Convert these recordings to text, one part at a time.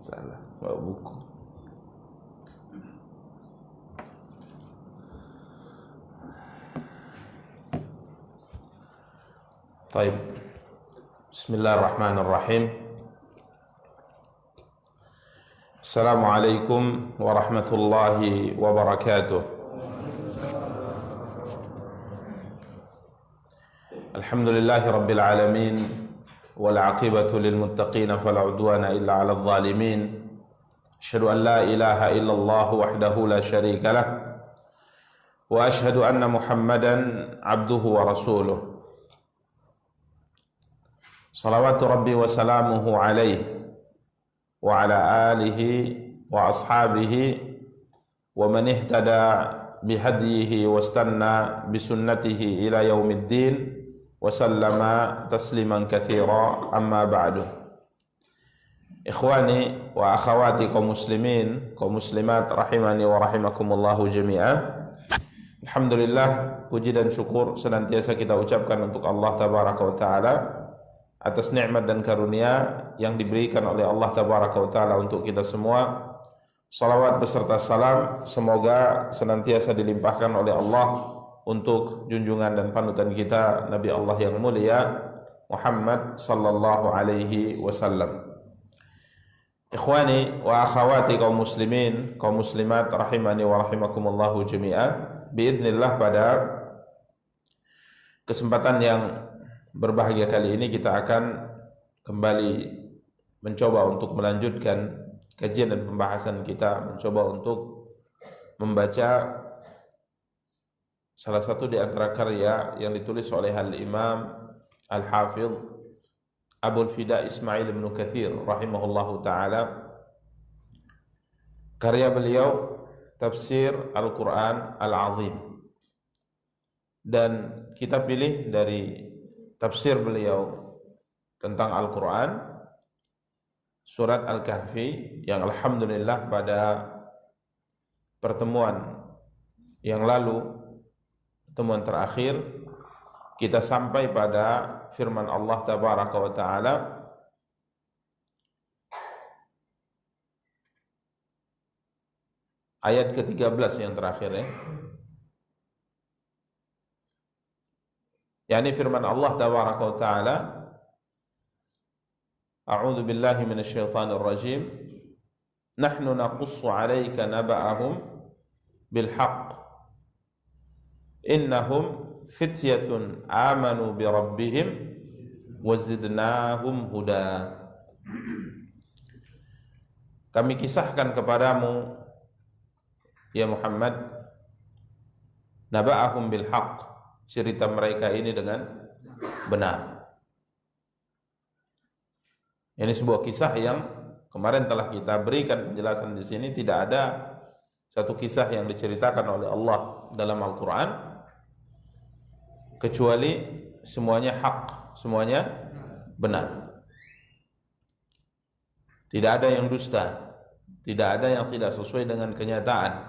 Salah, bawa buku. Baik. Bismillahirrahmanirrahim. Assalamualaikum warahmatullahi wabarakatuh. Alhamdulillahi rabbil alamin. Wal aqibatu lil muttaqin fala udwana illa 'alal zalimin. Asyhadu an la ilaha illallah wahdahu la syarika lah. Wa asyhadu anna Muhammadan abduhu wa rasuluh. Salawatu Rabbi wa salamuhu alaihi wa ala alihi wa ashabihi wa man ihtada bihadihi wa istanna bisunnatihi ila yaumiddin wa sallama tasliman katsira, amma ba'du. Ikhwani wa akhawati kaum muslimin, kaum muslimat rahimani wa rahimakumullahu jami'an. Alhamdulillah, puji dan syukur senantiasa kita ucapkan untuk Allah tabaraka wa taala atas nikmat dan karunia yang diberikan oleh Allah tabaraka wa taala untuk kita semua. Salawat beserta salam semoga senantiasa dilimpahkan oleh Allah untuk junjungan dan panutan kita Nabi Allah yang mulia Muhammad sallallahu alaihi wasallam. Ikhwani wa akhawati kaum muslimin, kaum muslimat rahimani wa rahimakumullahu jami'an. Biidznillah, pada kesempatan yang berbahagia kali ini kita akan kembali mencoba untuk melanjutkan kajian dan pembahasan kita, mencoba untuk membaca salah satu di antara karya yang ditulis oleh Al-Imam Al-Hafidh Abul Fida Ismail bin Katsir rahimahullahu ta'ala. Karya beliau Tafsir Al-Quran Al-Azim, dan kita pilih dari tafsir beliau tentang Al-Quran surat Al-Kahfi yang alhamdulillah pada pertemuan yang lalu, pertemuan terakhir, kita sampai pada firman Allah tabaraka wa ta'ala ayat ke-13 yang terakhir, yakni firman Allah tabaraka wa ta'ala, a'udzu billahi minasyaitonir rajim, nahnu naqussu 'alaika naba'ahum bil haqq innahum fityatun amanu bi rabbihim wazidnahum huda. Kami kisahkan kepadamu ya Muhammad, naba'ahum bil haqq, cerita mereka ini dengan benar. Ini sebuah kisah yang kemarin telah kita berikan penjelasan di sini. Tidak ada satu kisah yang diceritakan oleh Allah dalam Al-Quran kecuali semuanya hak, semuanya benar. Tidak ada yang dusta, tidak ada yang tidak sesuai dengan kenyataan.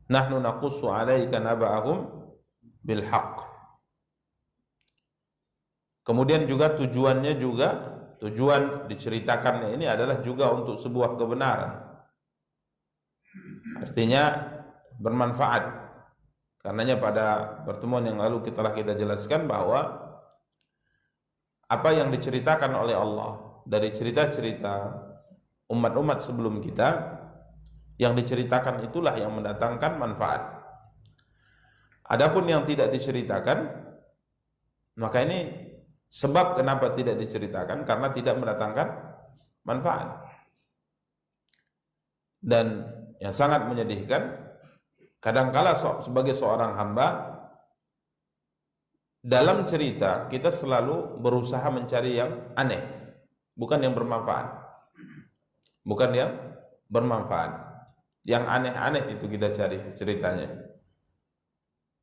Nahnu naqussu 'alaika naba'ahum bil haqq. Kemudian juga tujuan diceritakannya ini adalah juga untuk sebuah kebenaran. Artinya bermanfaat. Karenanya pada pertemuan yang lalu telah kita jelaskan bahwa apa yang diceritakan oleh Allah dari cerita-cerita umat-umat sebelum kita, yang diceritakan itulah yang mendatangkan manfaat. Adapun yang tidak diceritakan, maka ini sebab kenapa tidak diceritakan, karena tidak mendatangkan manfaat. Dan yang sangat menyedihkan, kadangkala sebagai seorang hamba, dalam cerita kita selalu berusaha mencari yang aneh, bukan yang bermanfaat. Bukan yang bermanfaat. Yang aneh-aneh itu kita cari ceritanya.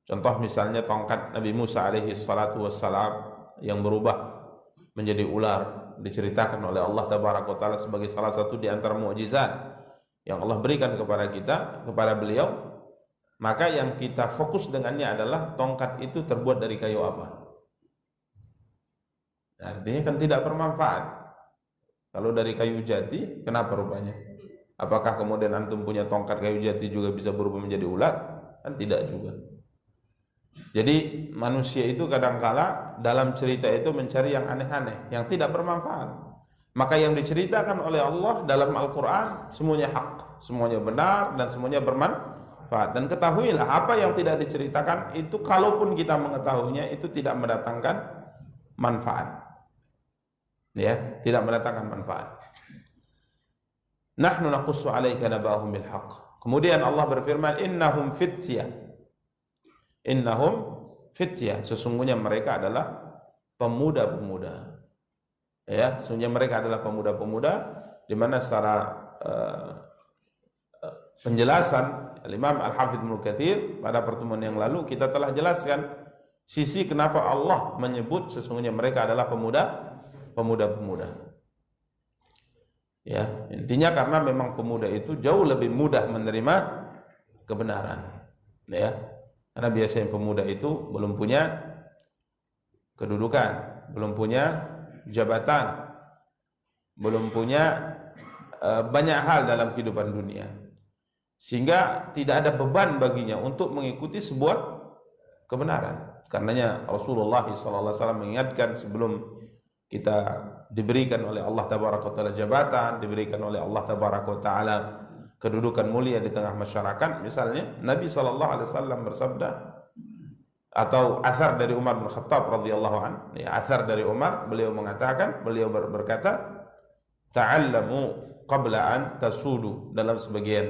Contoh misalnya tongkat Nabi Musa alaihi salatu wassalam yang berubah menjadi ular, diceritakan oleh Allah tabaraka wa taala sebagai salah satu di antara mukjizat yang Allah berikan kepada kita, kepada beliau. Maka yang kita fokus dengannya adalah tongkat itu terbuat dari kayu apa. Artinya kan tidak bermanfaat. Kalau dari kayu jati, kenapa rupanya? Apakah kemudian antum punya tongkat kayu jati juga bisa berubah menjadi ulat? Kan tidak juga. Jadi manusia itu kadangkala dalam cerita itu mencari yang aneh-aneh, yang tidak bermanfaat. Maka yang diceritakan oleh Allah dalam Al-Quran semuanya hak, semuanya benar, dan semuanya bermanfaat. Dan ketahuilah apa yang tidak diceritakan itu, kalaupun kita mengetahuinya, itu tidak mendatangkan manfaat. Ya, tidak mendatangkan manfaat. Nahnu naqussu 'alaika naba'ahum bil haqq. Kemudian Allah berfirman, innahum fityah. Innahum fityah, sesungguhnya mereka adalah pemuda-pemuda. Ya, sesungguhnya mereka adalah pemuda-pemuda, di mana secara penjelasan Imam Al-Hafidz Ibnu Katsir pada pertemuan yang lalu kita telah jelaskan sisi kenapa Allah menyebut sesungguhnya mereka adalah pemuda-pemuda. Ya, intinya karena memang pemuda itu jauh lebih mudah menerima kebenaran. Ya, karena biasanya pemuda itu belum punya kedudukan, belum punya jabatan, belum punya banyak hal dalam kehidupan dunia, sehingga tidak ada beban baginya untuk mengikuti sebuah kebenaran. Karenanya Rasulullah SAW mengingatkan sebelum kita diberikan oleh Allah Tabaraka wa Ta'ala jabatan, diberikan oleh Allah Tabaraka wa Ta'ala kedudukan mulia di tengah masyarakat. Misalnya Nabi SAW bersabda, atau athar dari Umar bin Khattab radhiyallahu anhu, ya, athar dari Umar, beliau mengatakan, beliau berkata, ta'allamu qabla an tasudu, dalam sebagian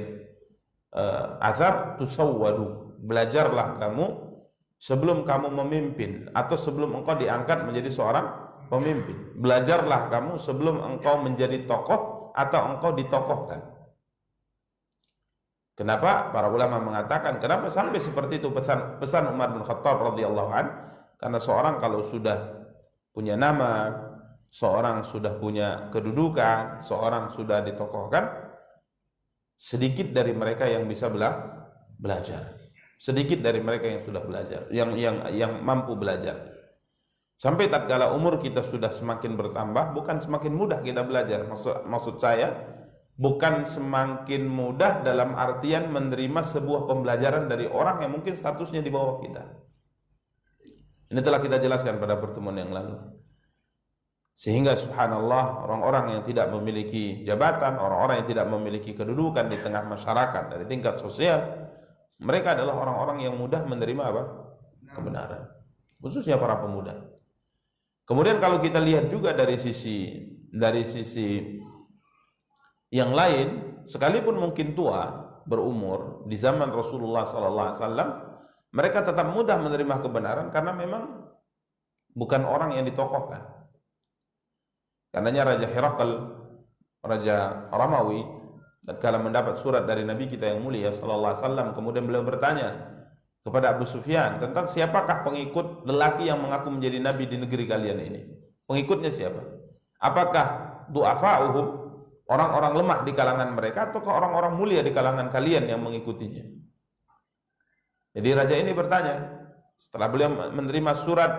athar tusawwadu, belajarlah kamu sebelum kamu memimpin atau sebelum engkau diangkat menjadi seorang pemimpin. Belajarlah kamu sebelum engkau menjadi tokoh atau engkau ditokohkan. Kenapa? Para ulama mengatakan, kenapa sampai seperti itu pesan Umar bin Khattab radhiyallahu an? Karena seorang kalau sudah punya nama, seorang sudah punya kedudukan, seorang sudah ditokohkan, sedikit dari mereka yang bisa belajar. Sedikit dari mereka yang sudah belajar, yang mampu belajar. Sampai tatkala umur kita sudah semakin bertambah, bukan semakin mudah kita belajar. Maksud saya, bukan semakin mudah dalam artian menerima sebuah pembelajaran dari orang yang mungkin statusnya di bawah kita. Ini telah kita jelaskan pada pertemuan yang lalu. Sehingga subhanallah, orang-orang yang tidak memiliki jabatan, orang-orang yang tidak memiliki kedudukan di tengah masyarakat dari tingkat sosial, mereka adalah orang-orang yang mudah menerima apa? Kebenaran. Khususnya para pemuda. Kemudian kalau kita lihat juga dari sisi yang lain, sekalipun mungkin tua, berumur di zaman Rasulullah SAW, mereka tetap mudah menerima kebenaran karena memang bukan orang yang ditokohkan. Karenanya Raja Herakl, Raja Romawi, tatkala mendapat surat dari Nabi kita yang mulia SAW, kemudian beliau bertanya kepada Abu Sufyan tentang siapakah pengikut lelaki yang mengaku menjadi nabi di negeri kalian ini. Pengikutnya siapa? Apakah du'afa'uhum, orang-orang lemah di kalangan mereka, atau orang-orang mulia di kalangan kalian yang mengikutinya? Jadi raja ini bertanya setelah beliau menerima surat,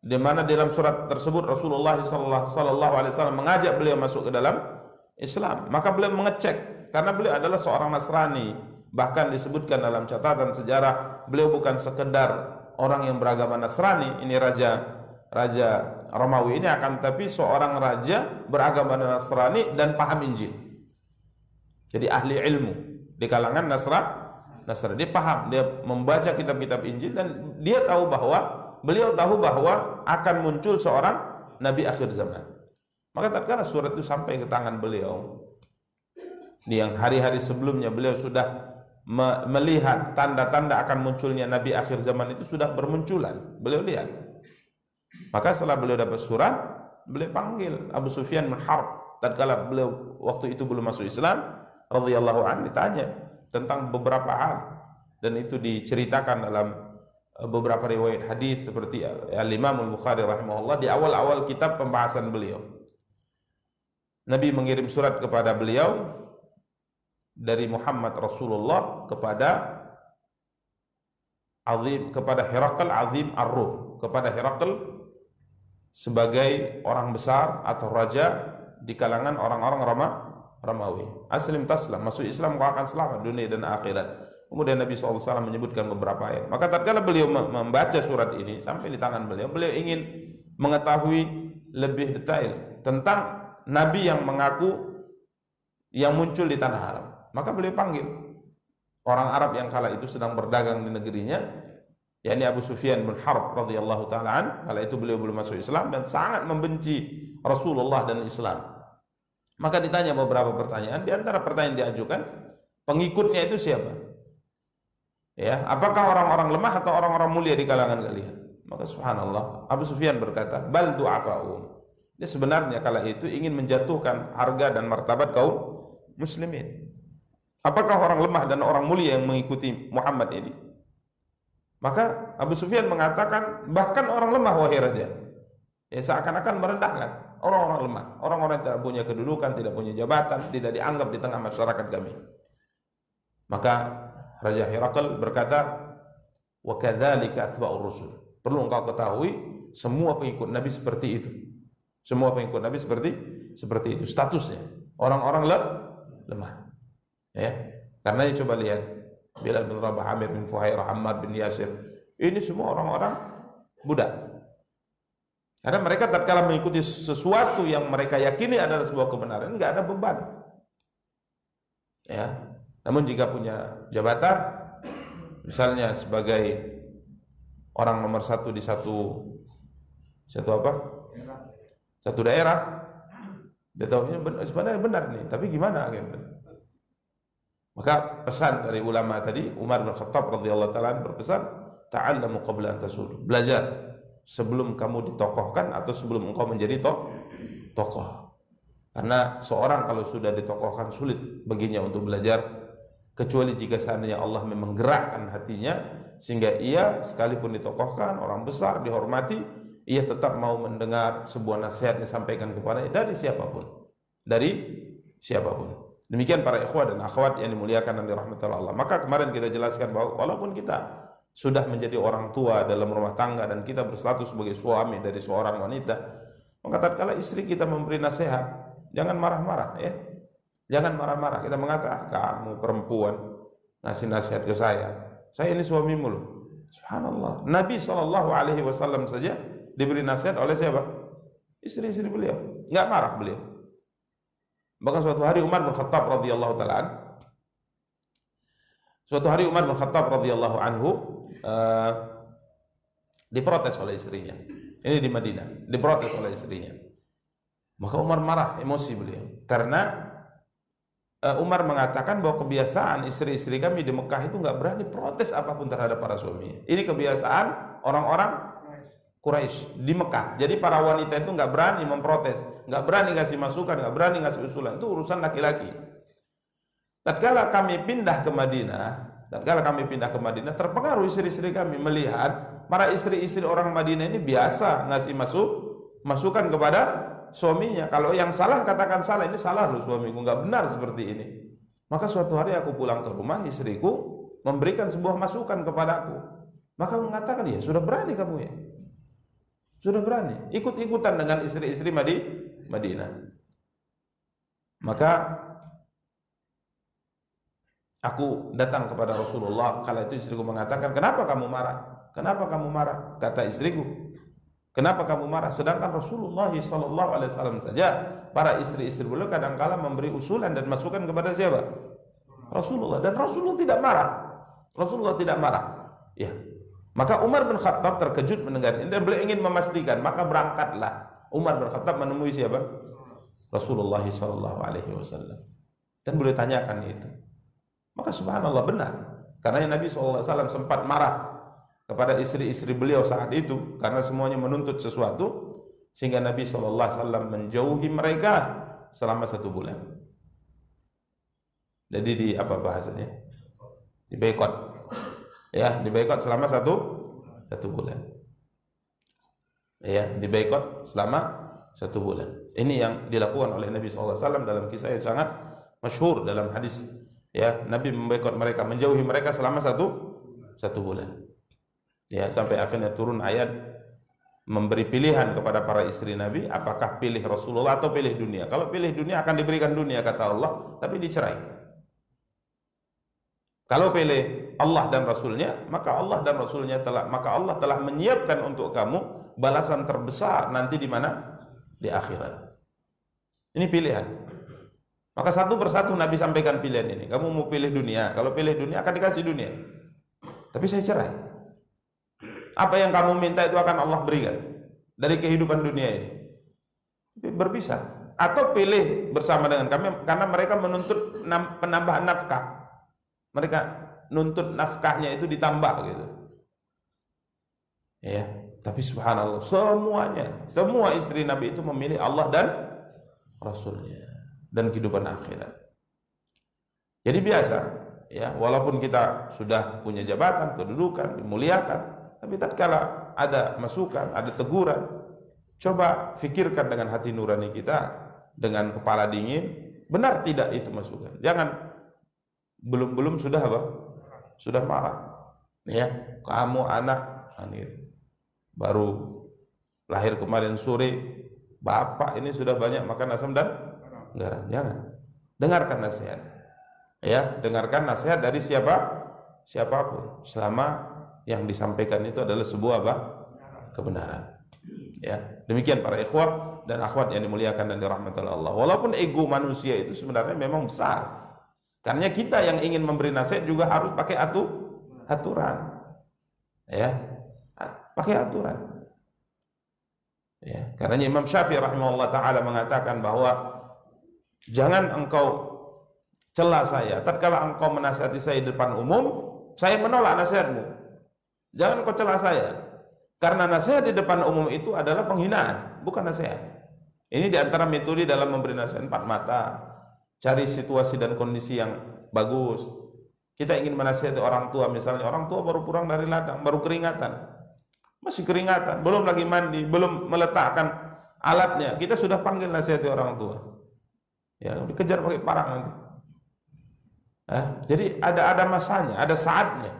di mana dalam surat tersebut Rasulullah SAW mengajak beliau masuk ke dalam Islam. Maka beliau mengecek, karena beliau adalah seorang Nasrani. Bahkan disebutkan dalam catatan sejarah, beliau bukan sekedar orang yang beragama Nasrani, ini Raja Romawi ini, akan tapi seorang raja beragama Nasrani dan paham Injil. Jadi ahli ilmu di kalangan Nasrani. Dia paham, dia membaca kitab-kitab Injil, dan dia tahu bahwa beliau tahu bahwa akan muncul seorang nabi akhir zaman. Maka tatkala surat itu sampai ke tangan beliau, di yang hari-hari sebelumnya beliau sudah melihat tanda-tanda akan munculnya nabi akhir zaman itu sudah bermunculan, beliau lihat. Maka setelah beliau dapat surat, beliau panggil Abu Sufyan bin Harb. Tatkala beliau waktu itu belum masuk Islam radhiyallahu anhu, ditanya tentang beberapa hal, dan itu diceritakan dalam beberapa riwayat hadis seperti Al-Imam Al-Bukhari rahimahullah di awal-awal kitab pembahasan beliau. Nabi mengirim surat kepada beliau dari Muhammad Rasulullah kepada Herakl Azim Ar-Rum, kepada Herakl sebagai orang besar atau raja di kalangan orang-orang Romawi. Aslim taslam, masuk Islam kau akan selamat dunia dan akhirat. Kemudian Nabi SAW menyebutkan beberapa ayat. Maka tatkala beliau membaca surat ini sampai di tangan beliau, beliau ingin mengetahui lebih detail tentang Nabi yang mengaku yang muncul di tanah Arab. Maka beliau panggil orang Arab yang kala itu sedang berdagang di negerinya, yakni Abu Sufyan bin Harb radhiyallahu taala an. Kala itu beliau belum masuk Islam dan sangat membenci Rasulullah dan Islam. Maka ditanya beberapa pertanyaan, di antara pertanyaan diajukan, pengikutnya itu siapa? Ya, apakah orang-orang lemah atau orang-orang mulia di kalangan kalian? Maka subhanallah, Abu Sufyan berkata, bal du'afa'um. Dia sebenarnya kala itu ingin menjatuhkan harga dan martabat kaum muslimin. Apakah orang lemah dan orang mulia yang mengikuti Muhammad ini? Maka Abu Sufyan mengatakan, bahkan orang lemah wahai raja. Ya, seakan-akan merendahkan orang-orang lemah, orang-orang yang tidak punya kedudukan, tidak punya jabatan, tidak dianggap di tengah masyarakat kami. Maka Raja Herakl berkata, wa kadzalika atba'ur rusul. Perlu engkau ketahui, semua pengikut Nabi seperti itu. Semua pengikut Nabi seperti itu statusnya. Orang-orang lemah. Ya. Karena coba lihat Bilal bin Rabah, Amir bin Fuhairah, Ammar bin Yasir. Ini semua orang-orang budak. Karena mereka tatkala mengikuti sesuatu yang mereka yakini adalah sebuah kebenaran, enggak ada beban. Ya. Namun jika punya jabatan, misalnya sebagai orang nomor satu di satu daerah, dia tahu ini sebenarnya benar nih, tapi gimana gitu. Maka pesan dari ulama tadi, Umar bin Khattab radhiyallahu taala berpesan, ta'allamu qabla an tasud. Belajar sebelum kamu ditokohkan atau sebelum engkau menjadi tokoh. Karena seorang kalau sudah ditokohkan sulit baginya untuk belajar, kecuali jika seandainya Allah memang gerakkan hatinya sehingga ia sekalipun ditokohkan, orang besar, dihormati, ia tetap mau mendengar sebuah nasihat yang disampaikan kepadanya dari siapapun. Demikian para ikhwah dan akhwat yang dimuliakan dan dirahmati Allah. Maka kemarin kita jelaskan bahwa walaupun kita sudah menjadi orang tua dalam rumah tangga dan kita berstatus sebagai suami dari seorang wanita, maka tatkala istri kita memberi nasihat, jangan marah-marah ya. Jangan marah-marah. Kita mengatakan, kamu perempuan ngasih nasihat ke saya ini suamimu loh. Subhanallah. Nabi SAW saja diberi nasihat oleh siapa? Istri-istri beliau. Enggak marah beliau. Bahkan suatu hari Umar bin Khattab radhiyallahu anhu diprotes oleh istrinya. Ini di Madinah, diprotes oleh istrinya. Maka Umar marah, emosi beliau. Karena Umar mengatakan bahwa kebiasaan istri-istri kami di Mekah itu enggak berani protes apapun terhadap para suaminya. Ini kebiasaan orang-orang Quraisy di Mekah. Jadi para wanita itu enggak berani memprotes, enggak berani ngasih masukan, enggak berani ngasih usulan. Itu urusan laki-laki. Tatkala kami pindah ke Madinah, terpengaruh istri-istri kami melihat para istri-istri orang Madinah ini biasa ngasih masukan kepada suaminya. Kalau yang salah katakan salah, ini salah loh suamiku, enggak benar seperti ini. Maka suatu hari aku pulang ke rumah, istriku memberikan sebuah masukan kepadaku. Maka mengatakan, ya sudah berani kamu ya. Sudah berani, ikut-ikutan dengan istri-istri Madinah. Maka aku datang kepada Rasulullah. Kala itu istriku mengatakan, kenapa kamu marah? Kenapa kamu marah? Kata istriku, kenapa kamu marah? Sedangkan Rasulullah SAW saja, para istri-istri beliau kadang-kala memberi usulan dan masukan kepada siapa? Rasulullah. Dan Rasulullah tidak marah. Rasulullah tidak marah. Ya. Maka Umar bin Khattab terkejut mendengar ini dan beliau ingin memastikan. Maka berangkatlah Umar bin Khattab menemui siapa? Rasulullah SAW. Dan beliau tanyakan itu. Maka subhanallah benar. Karena Nabi SAW sempat marah kepada istri-istri beliau saat itu karena semuanya menuntut sesuatu, sehingga Nabi SAW menjauhi mereka selama 1 bulan. Jadi di apa bahasanya? Di boikot. Ya, di boikot selama satu bulan. Ya, di boikot selama 1 bulan. Ini yang dilakukan oleh Nabi SAW dalam kisah yang sangat masyhur dalam hadis. Ya, Nabi memboikot mereka, menjauhi mereka selama satu bulan. Ya, sampai akhirnya turun ayat memberi pilihan kepada para istri Nabi, apakah pilih Rasulullah atau pilih dunia. Kalau pilih dunia akan diberikan dunia kata Allah, tapi dicerai. Kalau pilih Allah dan Rasulnya, maka Allah telah menyiapkan untuk kamu balasan terbesar nanti di mana? Di akhirat. Ini pilihan. Maka satu persatu Nabi sampaikan pilihan ini. Kamu mau pilih dunia, kalau pilih dunia akan dikasih dunia. Tapi saya cerai. Apa yang kamu minta itu akan Allah berikan dari kehidupan dunia ini. Berpisah. Atau pilih bersama dengan kami, karena mereka menuntut penambahan nafkah. Mereka nuntut nafkahnya itu ditambah gitu. Ya, tapi subhanallah, semua istri Nabi itu memilih Allah dan Rasulnya dan kehidupan akhirat. Jadi biasa, ya, walaupun kita sudah punya jabatan, kedudukan, dimuliakan, tapi tatkala ada masukan, ada teguran, coba fikirkan dengan hati nurani kita, dengan kepala dingin, benar tidak itu masukan. Jangan belum sudah apa? Sudah marah. Ya, kamu anak baru lahir kemarin sore, bapak ini sudah banyak makan asam dan garam. Jangan. Dengarkan nasihat. Ya, dengarkan nasihat dari siapapun, selama yang disampaikan itu adalah sebuah apa? Kebenaran. Ya, demikian para ikhwah dan akhwat yang dimuliakan dan dirahmati Allah. Walaupun ego manusia itu sebenarnya memang besar. Karena kita yang ingin memberi nasihat juga harus pakai aturan. Ya. Pakai aturan. Ya, karena Imam Syafi'i rahimahullah taala mengatakan bahwa jangan engkau cela saya tatkala engkau menasihati saya di depan umum, saya menolak nasihatmu. Jangan engkau cela saya. Karena nasihat di depan umum itu adalah penghinaan, bukan nasihat. Ini di antara metode dalam memberi nasihat, 4 mata. Cari situasi dan kondisi yang bagus. Kita ingin menasihati orang tua, misalnya orang tua baru pulang dari ladang, baru keringatan, masih keringatan, belum lagi mandi, belum meletakkan alatnya, kita sudah panggil nasihati orang tua. Ya, dikejar pakai parang nanti. Jadi ada masanya, ada saatnya.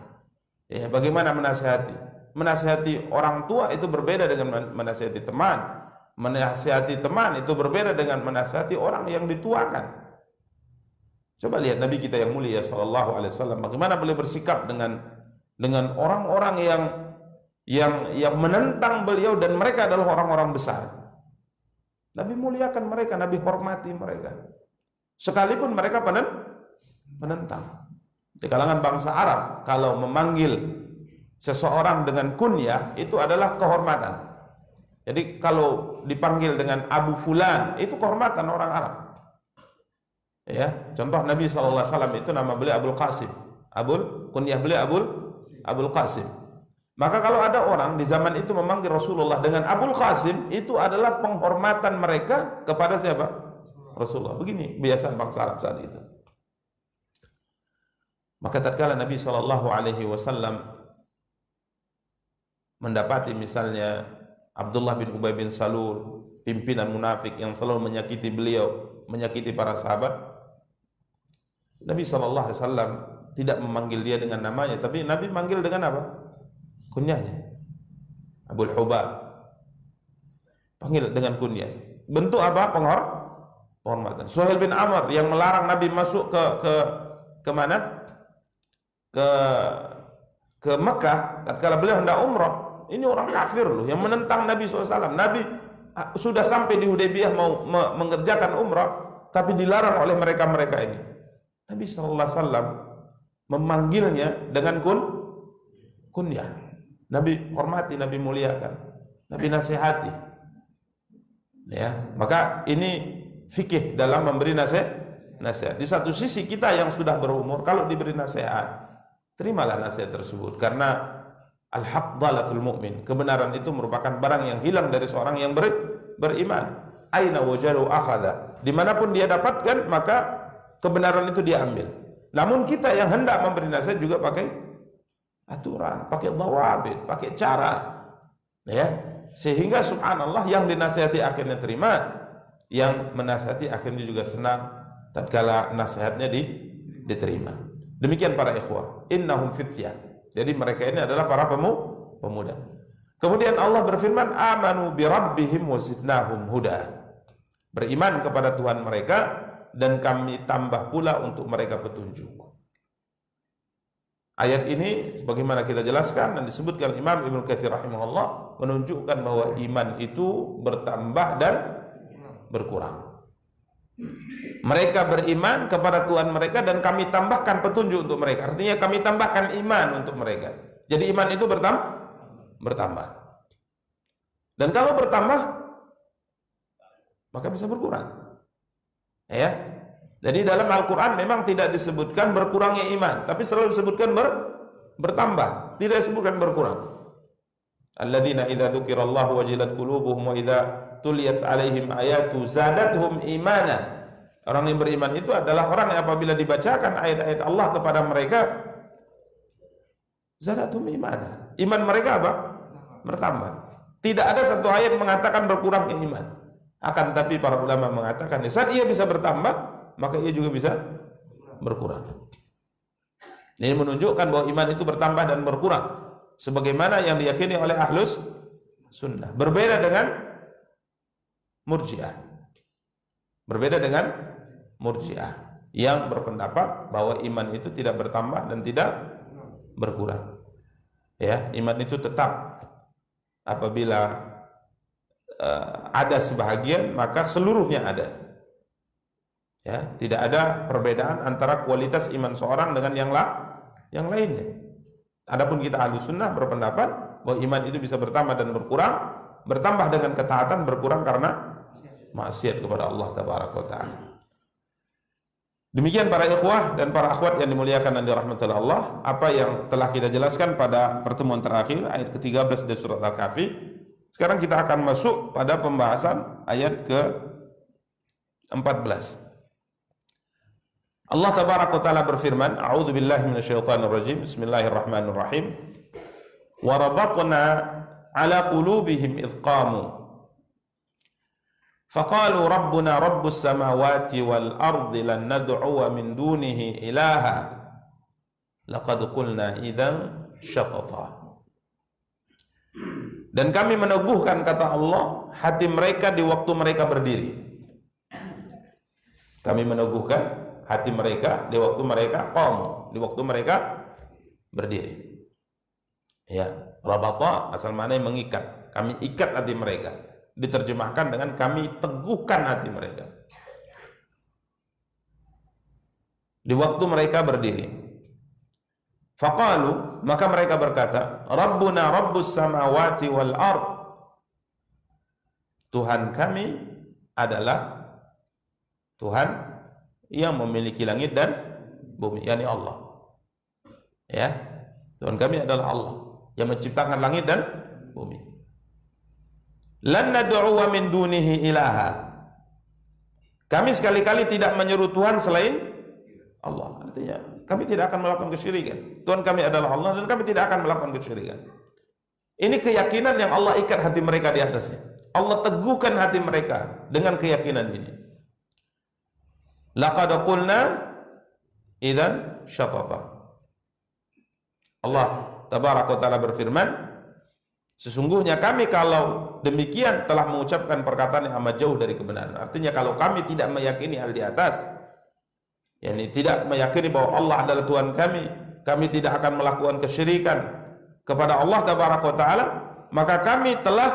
Ya, bagaimana menasihati? Menasihati orang tua itu berbeda dengan menasihati teman. Menasihati teman itu berbeda dengan menasihati orang yang dituakan. Coba lihat Nabi kita yang mulia sallallahu alaihi wasallam, bagaimana beliau bersikap dengan orang-orang yang menentang beliau, dan mereka adalah orang-orang besar. Nabi muliakan mereka, Nabi hormati mereka. Sekalipun mereka menentang. Di kalangan bangsa Arab, kalau memanggil seseorang dengan kunyah itu adalah kehormatan. Jadi kalau dipanggil dengan Abu Fulan itu kehormatan orang Arab. Ya, contoh Nabi SAW itu nama beliau Abul Qasim. Kunyah beliau Abul Qasim. Maka kalau ada orang di zaman itu memanggil Rasulullah dengan Abul Qasim, itu adalah penghormatan mereka kepada siapa? Rasulullah. Begini kebiasaan bangsa Arab saat itu. Maka tatkala Nabi SAW mendapati misalnya Abdullah bin Ubay bin Salul, pimpinan munafik yang selalu menyakiti beliau, menyakiti para sahabat, Nabi SAW tidak memanggil dia dengan namanya, tapi Nabi manggil dengan apa? Kunyahnya, Abul Hubab. Panggil dengan kunyah. Bentuk apa? Penghormatan. Suhail bin Amr yang melarang Nabi masuk ke mana? Ke Mekah tatkala beliau hendak umrah. Ini orang kafir loh yang menentang Nabi SAW. Nabi sudah sampai di Hudaybiyah mau mengerjakan umrah, tapi dilarang oleh mereka-mereka ini. Nabi SAW memanggilnya dengan kunyah. Nabi hormati, Nabi muliakan, Nabi nasihati. Ya, maka ini fikih dalam memberi nasihat. Di satu sisi kita yang sudah berumur, kalau diberi nasihat, terimalah nasihat tersebut, karena al-haq dhalatul mu'min. Kebenaran itu merupakan barang yang hilang dari seorang yang beriman. Aina wajadu akhadha. Dimanapun dia dapatkan, maka kebenaran itu dia ambil. Namun kita yang hendak memberi nasihat juga pakai aturan, pakai dhawabit, pakai cara, ya, sehingga subhanallah yang dinasihati akhirnya terima, yang menasihati akhirnya juga senang tatkala nasihatnya diterima. Demikian para ikhwah, innahum fityah. Jadi mereka ini adalah para pemuda. Kemudian Allah berfirman, amanu bi rabbihim wa zidnahum huda. Beriman kepada Tuhan mereka dan kami tambah pula untuk mereka petunjuk. Ayat ini sebagaimana kita jelaskan dan disebutkan Imam Ibnu Katsir rahimahullah menunjukkan bahwa iman itu bertambah dan berkurang. Mereka beriman kepada Tuhan mereka dan kami tambahkan petunjuk untuk mereka. Artinya kami tambahkan iman untuk mereka. Jadi iman itu bertambah. Dan kalau bertambah maka bisa berkurang. Ya. Jadi dalam Al-Quran memang tidak disebutkan berkurangnya iman, tapi selalu disebutkan bertambah, tidak disebutkan berkurang. Alladzina idza dzukirallahu wajilat qulubuhum wa idza tuliyat alaihim ayatu zadatuhum imana. Orang yang beriman itu adalah orang yang apabila dibacakan ayat-ayat Allah kepada mereka, zadatuhum imana. Iman mereka apa? Bertambah. Tidak ada satu ayat mengatakan berkurangnya iman. Akan tapi para ulama mengatakan saat ia bisa bertambah, maka ia juga bisa berkurang. Ini menunjukkan bahwa iman itu bertambah dan berkurang sebagaimana yang diyakini oleh ahlus sunnah. Berbeda dengan Murji'ah. Berbeda dengan Murji'ah yang berpendapat bahwa iman itu tidak bertambah dan tidak berkurang. Ya, iman itu tetap apabila ada sebahagian maka seluruhnya ada. Ya, tidak ada perbedaan antara kualitas iman seorang dengan yang lainnya. Adapun kita Ahlus Sunnah berpendapat bahwa iman itu bisa bertambah dan berkurang, bertambah dengan ketaatan, berkurang karena maksiat kepada Allah Tabaraka wa Ta'ala. Demikian para ikhwah dan para akhwat yang dimuliakan dan dirahmati Allah, apa yang telah kita jelaskan pada pertemuan terakhir ayat ke-13 dari surat Al-Kahfi. Sekarang kita akan masuk pada pembahasan ayat ke-14. Allah Tabaraka wa Ta'ala berfirman, A'udzu billahi minasyaitonir rajim. Bismillahirrahmanirrahim. Wa rabatna 'ala qulubihim idh qamu faqalu rabbuna rabbus samawati wal ardi lan nad'uwa min dunihi ilaha laqad qulna idzan syatata. Dan kami meneguhkan, kata Allah, hati mereka di waktu mereka berdiri. Kami meneguhkan hati mereka di waktu mereka qamu, di waktu mereka berdiri. Ya, rabata asal maknanya mengikat. Kami ikat hati mereka. Diterjemahkan dengan kami teguhkan hati mereka di waktu mereka berdiri. Faqalu, maka mereka berkata, Rabbuna rabbus samawati wal ard. Tuhan kami adalah Tuhan yang memiliki langit dan bumi, yakni Allah. Ya, Tuhan kami adalah Allah yang menciptakan langit dan bumi. Lan nad'uwa min dunihi ilaha. Kami sekali-kali tidak menyeru Tuhan selain Allah. Artinya, kami tidak akan melakukan kesyirikan. Tuhan kami adalah Allah dan kami tidak akan melakukan kesyirikan. Ini keyakinan yang Allah ikat hati mereka di atasnya. Allah teguhkan hati mereka dengan keyakinan ini. Laqad qulna idzan syatata. Allah Tabaraka wa Ta'ala berfirman, sesungguhnya kami kalau demikian telah mengucapkan perkataan yang amat jauh dari kebenaran. Artinya kalau kami tidak meyakini hal di atas, yakni tidak meyakini bahwa Allah adalah Tuhan kami tidak akan melakukan kesyirikan kepada Allah Tabaraka wa Ta'ala, maka kami telah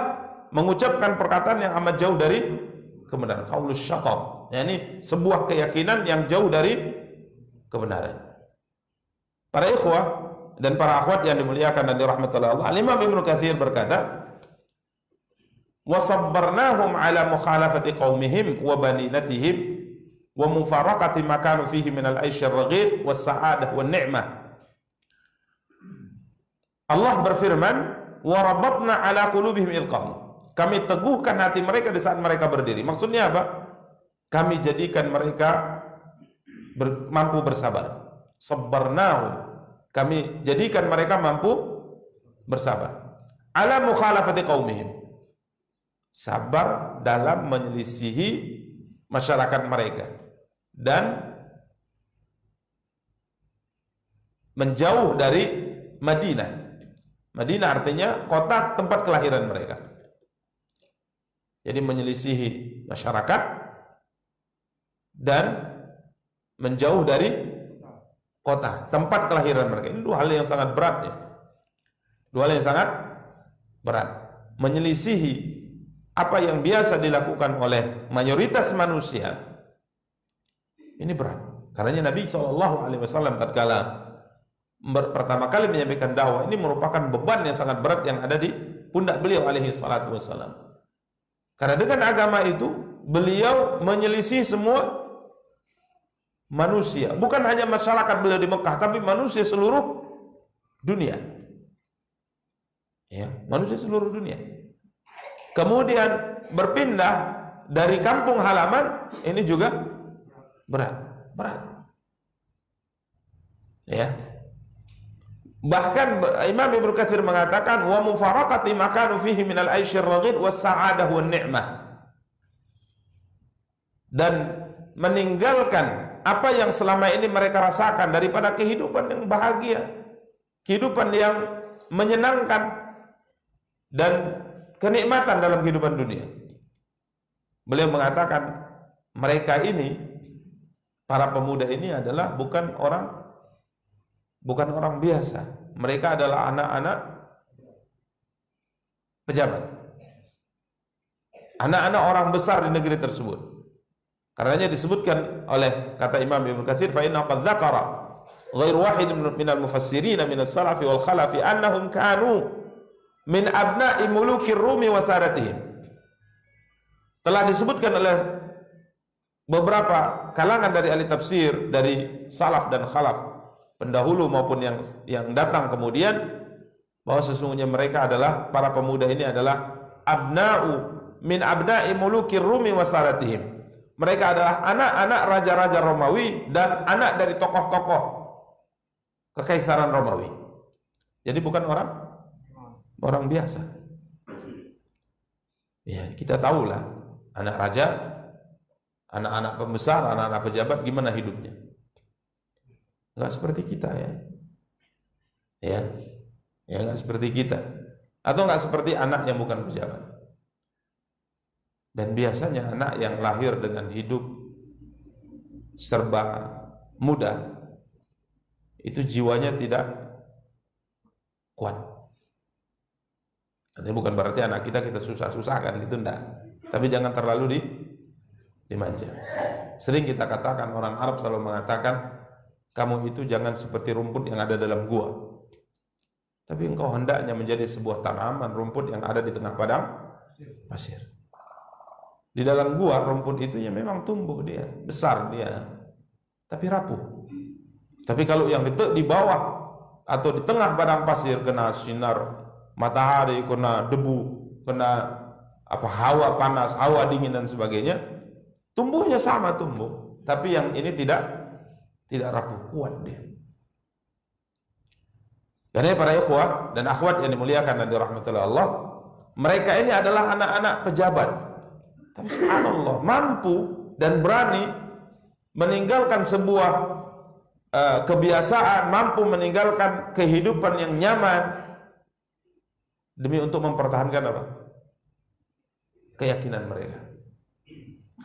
mengucapkan perkataan yang amat jauh dari kebenaran. Qaulus syatat, yakni sebuah keyakinan yang jauh dari kebenaran. Para ikhwah dan para akhwat yang dimuliakan dan dirahmati Allah, Imam Ibnu Katsir berkata, wa sabbarnahum ala mukhalafati qaumihim wa baninatihim wa mufaraqati ma kanu fihi min al-'aish ar-raghid was sa'adah wan ni'mah. Allah berfirman, wa rabatna ala qulubihim idh qamu. Kami teguhkan hati mereka di saat mereka berdiri. Maksudnya apa? Kami jadikan mereka mampu bersabar. Sabbarnahum. Kami jadikan mereka mampu bersabar. Ala mukhalafati qaumihim. Sabar dalam menyelisihi masyarakat mereka dan menjauh dari Madinah. Madinah artinya kota tempat kelahiran mereka. Jadi menyelisihi masyarakat dan menjauh dari kota, tempat kelahiran mereka. Ini dua hal yang sangat berat ya. Dua hal yang sangat berat. Menyelisihi apa yang biasa dilakukan oleh mayoritas manusia. Ini berat. Karena Nabi SAW tatkala pertama kali menyampaikan dakwah, ini merupakan beban yang sangat berat yang ada di pundak beliau alaihi salatu wassalam. Karena dengan agama itu beliau menyelisih semua manusia, bukan hanya masyarakat beliau di Mekah, tapi manusia seluruh dunia. Ya, manusia seluruh dunia. Kemudian berpindah dari kampung halaman, ini juga berat. Ya. Bahkan Imam Ibnu Katsir mengatakan wa mufaraqati makanu fihi minal aisyir raghid was sa'adah wan ni'mah. Dan meninggalkan apa yang selama ini mereka rasakan daripada kehidupan yang bahagia, kehidupan yang menyenangkan dan kenikmatan dalam kehidupan dunia. Beliau mengatakan mereka ini, para pemuda ini adalah bukan orang biasa. Mereka adalah anak-anak pejabat, anak-anak orang besar di negeri tersebut. Karenanya disebutkan oleh kata Imam Ibnu Katsir, fa inna qad dzakara ghairu wahid minal mufassirin minas salafi wal khalafi annahum kanu min abna'i mulukir Rumi wa sadatihim. Telah disebutkan oleh beberapa kalangan dari ahli tafsir, dari salaf dan khalaf, pendahulu maupun yang datang kemudian, bahwa sesungguhnya mereka adalah, para pemuda ini adalah abna'u min abna'i mulukir Rumi wa sadatihim. Mereka adalah anak-anak raja-raja Romawi dan anak dari tokoh-tokoh kekaisaran Romawi. Jadi bukan orang biasa. Ya, kita tahulah anak raja, anak-anak pembesar, anak-anak pejabat gimana hidupnya. Enggak seperti kita ya. Ya enggak seperti kita. Atau enggak seperti anak yang bukan pejabat. Dan biasanya anak yang lahir dengan hidup serba muda, itu jiwanya tidak kuat. Artinya bukan berarti anak kita susah-susahkan, gitu enggak. Tapi jangan terlalu dimanja. Sering kita katakan, orang Arab selalu mengatakan, kamu itu jangan seperti rumput yang ada dalam gua, tapi engkau hendaknya menjadi sebuah tanaman rumput yang ada di tengah padang pasir. Di dalam gua rumput itu ya memang tumbuh, dia besar dia, tapi rapuh. Tapi kalau yang di bawah atau di tengah padang pasir, kena sinar matahari, kena debu, kena hawa panas, hawa dingin dan sebagainya, tumbuhnya sama tumbuh, tapi yang ini tidak rapuh, kuat dia. Karena para ikhwah dan akhwat yang dimuliakan dan dirahmati Allah, mereka ini adalah anak-anak pejabat. Tapi subhanallah, mampu dan berani meninggalkan sebuah kebiasaan, mampu meninggalkan kehidupan yang nyaman demi untuk mempertahankan apa? Keyakinan mereka.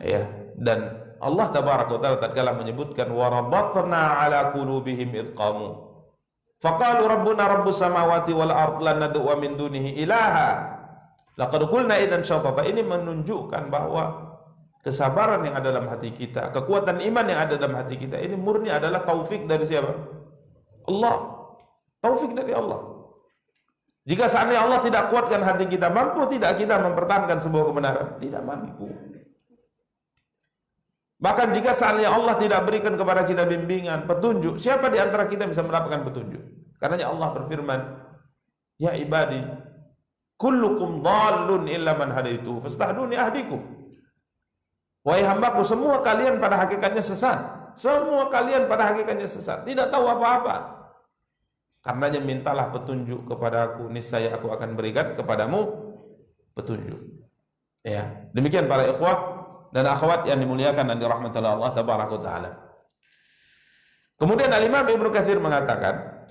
Ya, dan Allah tabaraka wa taala tatkala menyebutkan wa rabatna ala qulubihim id qamu faqalu rabbuna rabbus samawati wal ard lan nad'u min dunihi ilaha laqad qulna idzan syatata. Ini menunjukkan bahwa kesabaran yang ada dalam hati kita, kekuatan iman yang ada dalam hati kita ini murni adalah taufik dari siapa? Allah. Taufik dari Allah. Jika seandainya Allah tidak kuatkan hati kita, mampu tidak kita mempertahankan sebuah kebenaran? Tidak mampu. Bahkan jika seandainya Allah tidak berikan kepada kita bimbingan, petunjuk, siapa di antara kita bisa mendapatkan petunjuk? Karena Allah berfirman, ya ibadi, kullukum dhallun illa man hadaitu, fastahduni ahdikum. Wahai hambaku, semua kalian pada hakikatnya sesat. Semua kalian pada hakikatnya sesat, tidak tahu apa-apa. Karenanya mintalah petunjuk kepada aku, niscaya aku akan berikan kepadamu petunjuk. Ya, demikian para ikhwah dan akhwat yang dimuliakan dan dirahmati Allah tabaraka wa taala. Kemudian Al-Imam Ibnu Katsir mengatakan,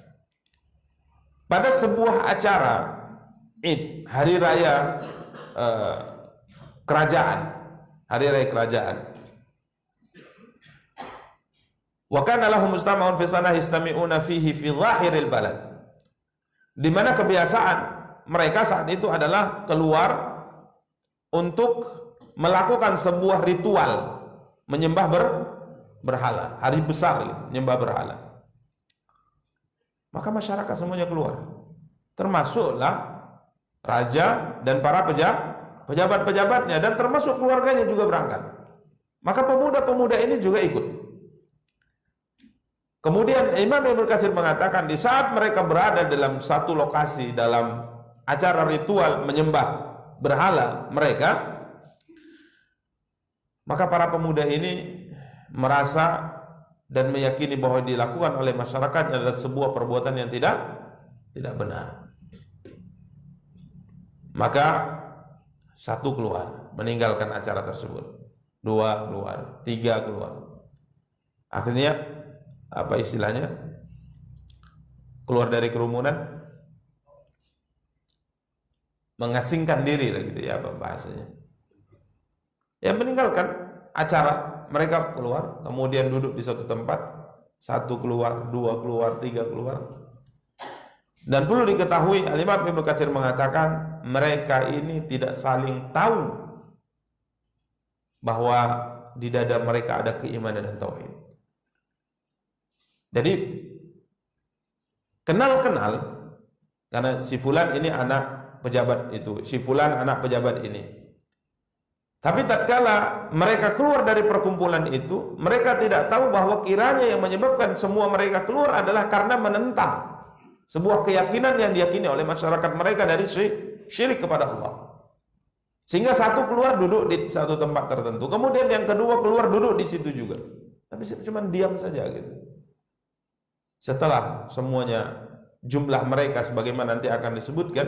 pada sebuah acara Id, hari raya kerajaan, hari raya kerajaan. Wa kana lahum mustama'un fi sanah yastami'una fihi fi dhahiril balad. Di mana kebiasaan mereka saat itu adalah keluar untuk melakukan sebuah ritual menyembah berhala, hari besar gitu, menyembah berhala. Maka masyarakat semuanya keluar, termasuklah raja dan para pejabat-pejabatnya, dan termasuk keluarganya juga berangkat. Maka pemuda-pemuda ini juga ikut. Kemudian Imam Ibnu Katsir mengatakan di saat mereka berada dalam satu lokasi dalam acara ritual menyembah berhala mereka, maka para pemuda ini merasa dan meyakini bahwa dilakukan oleh masyarakat adalah sebuah perbuatan yang tidak benar. Maka satu keluar meninggalkan acara tersebut, dua keluar, tiga keluar. Akhirnya apa istilahnya? Keluar dari kerumunan, mengasingkan diri lah gitu ya, apa bahasanya? Ya, meninggalkan acara. Mereka keluar, kemudian duduk di suatu tempat, satu keluar, dua keluar, tiga keluar. Dan perlu diketahui, Al-Imam Ibnu Katsir mengatakan mereka ini tidak saling tahu bahwa di dada mereka ada keimanan dan tauhid. Jadi kenal-kenal, karena si fulan ini anak pejabat itu, si fulan anak pejabat ini. Tapi tatkala mereka keluar dari perkumpulan itu, mereka tidak tahu bahwa kiranya yang menyebabkan semua mereka keluar adalah karena menentang sebuah keyakinan yang diyakini oleh masyarakat mereka dari syirik kepada Allah. Sehingga satu keluar duduk di satu tempat tertentu, kemudian yang kedua keluar duduk di situ juga. Tapi cuma diam saja gitu. Setelah semuanya jumlah mereka sebagaimana nanti akan disebutkan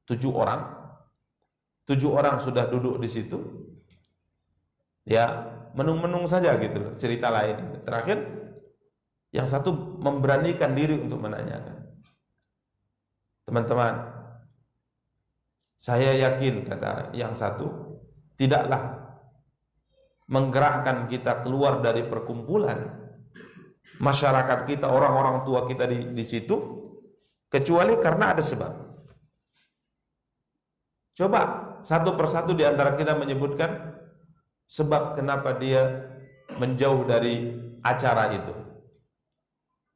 7 orang. 7 orang sudah duduk di situ, ya menung-menung saja gitu loh, cerita lain. Terakhir, yang satu memberanikan diri untuk menanyakan, teman-teman, saya yakin, kata yang satu, tidaklah menggerakkan kita keluar dari perkumpulan masyarakat kita, orang-orang tua kita di situ, kecuali karena ada sebab. Coba satu persatu di antara kita menyebutkan sebab kenapa dia menjauh dari acara itu.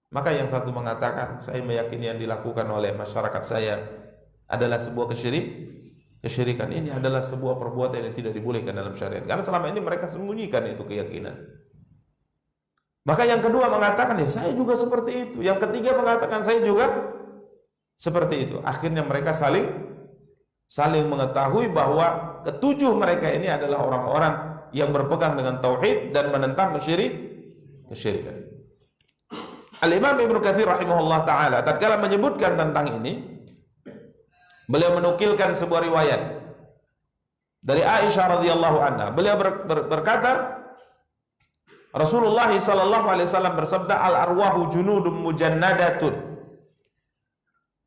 Maka yang satu mengatakan, saya meyakini yang dilakukan oleh masyarakat saya adalah sebuah kesyirikan. Ini adalah sebuah perbuatan yang tidak dibolehkan dalam syariat, karena selama ini mereka sembunyikan itu keyakinan. Maka yang kedua mengatakan, ya saya juga seperti itu. Yang ketiga mengatakan, saya juga seperti itu. Akhirnya mereka saling mengetahui bahwa ketujuh mereka ini adalah orang-orang yang berpegang dengan tauhid dan menentang kesyirikan. Al-Imam Ibnu Katsir rahimahullah taala tatkala menyebutkan tentang ini, beliau menukilkan sebuah riwayat dari Aisyah radhiyallahu anha. Beliau berkata, Rasulullah sallallahu alaihi wasallam bersabda, al-arwahu junudun mujannadatun,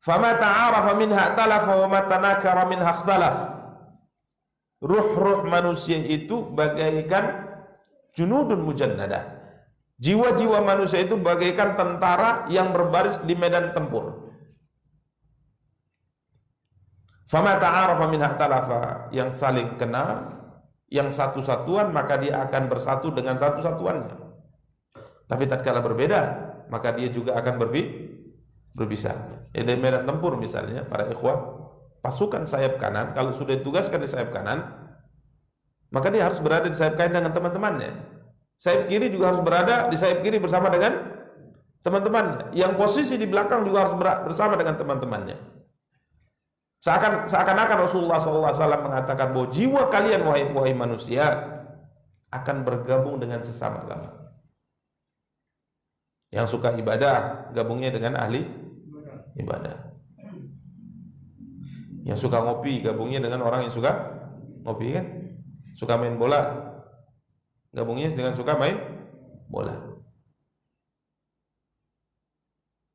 fama ta'arafa minha talafa wa ma tanakara minha ikhtalaf. Ruh-ruh manusia itu bagaikan junudun mujannadah. Jiwa-jiwa manusia itu bagaikan tentara yang berbaris di medan tempur. Fama ta'arafa minha talafa, yang saling kenal, yang satu-satuan, maka dia akan bersatu dengan satu-satuannya. Tapi tatkala berbeda, maka dia juga akan berpisah. Ya, di medan tempur misalnya, para ikhwah, pasukan sayap kanan kalau sudah ditugaskan di sayap kanan, maka dia harus berada di sayap kanan dengan teman-temannya. Sayap kiri juga harus berada di sayap kiri bersama dengan teman-temannya. Yang posisi di belakang juga harus bersama dengan teman-temannya. Seakan-akan Rasulullah SAW mengatakan bahwa jiwa kalian wahai manusia akan bergabung dengan sesama agama. Yang suka ibadah gabungnya dengan ahli ibadah. Yang suka ngopi gabungnya dengan orang yang suka ngopi, kan? Suka main bola gabungnya dengan suka main bola.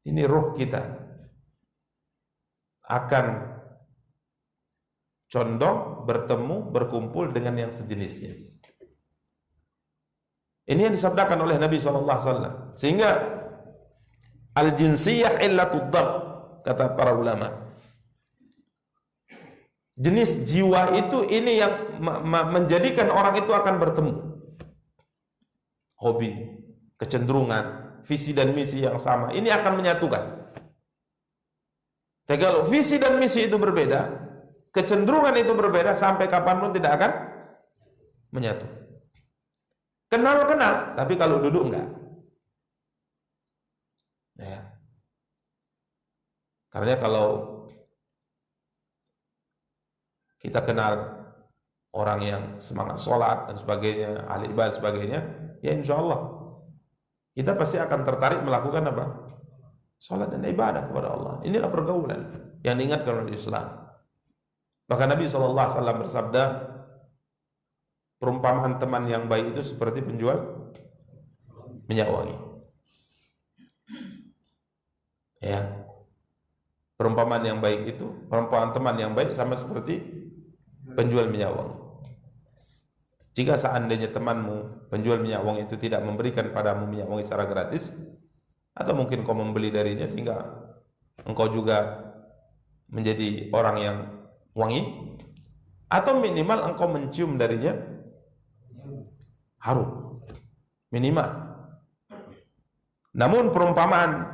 Ini ruh kita. akan condong, bertemu, berkumpul dengan yang sejenisnya. Ini yang disabdakan oleh Nabi SAW. Sehingga al-jinsiyah illatud dhab, kata para ulama. Jenis jiwa itu ini yang menjadikan orang itu akan bertemu. Hobi, kecenderungan, visi dan misi yang sama, ini akan menyatukan. Tapi kalau visi dan misi itu berbeda, kecenderungan itu berbeda, sampai kapanpun tidak akan menyatu. Kenal-kenal, tapi kalau duduk enggak. Ya. Karena kalau kita kenal orang yang semangat sholat dan sebagainya, ahli ibadah sebagainya, ya insya Allah kita pasti akan tertarik melakukan apa? Sholat dan ibadah kepada Allah. Inilah pergaulan yang diingatkan oleh Islam. Bahkan Nabi SAW bersabda, perumpamaan teman yang baik itu seperti penjual minyak wangi. Ya, perumpamaan yang baik itu, perumpamaan teman yang baik sama seperti penjual minyak wangi. Jika seandainya temanmu penjual minyak wangi itu tidak memberikan padamu minyak wangi secara gratis, atau mungkin kau membeli darinya sehingga engkau juga menjadi orang yang wangi, atau minimal engkau mencium darinya harum, minimal. Namun perumpamaan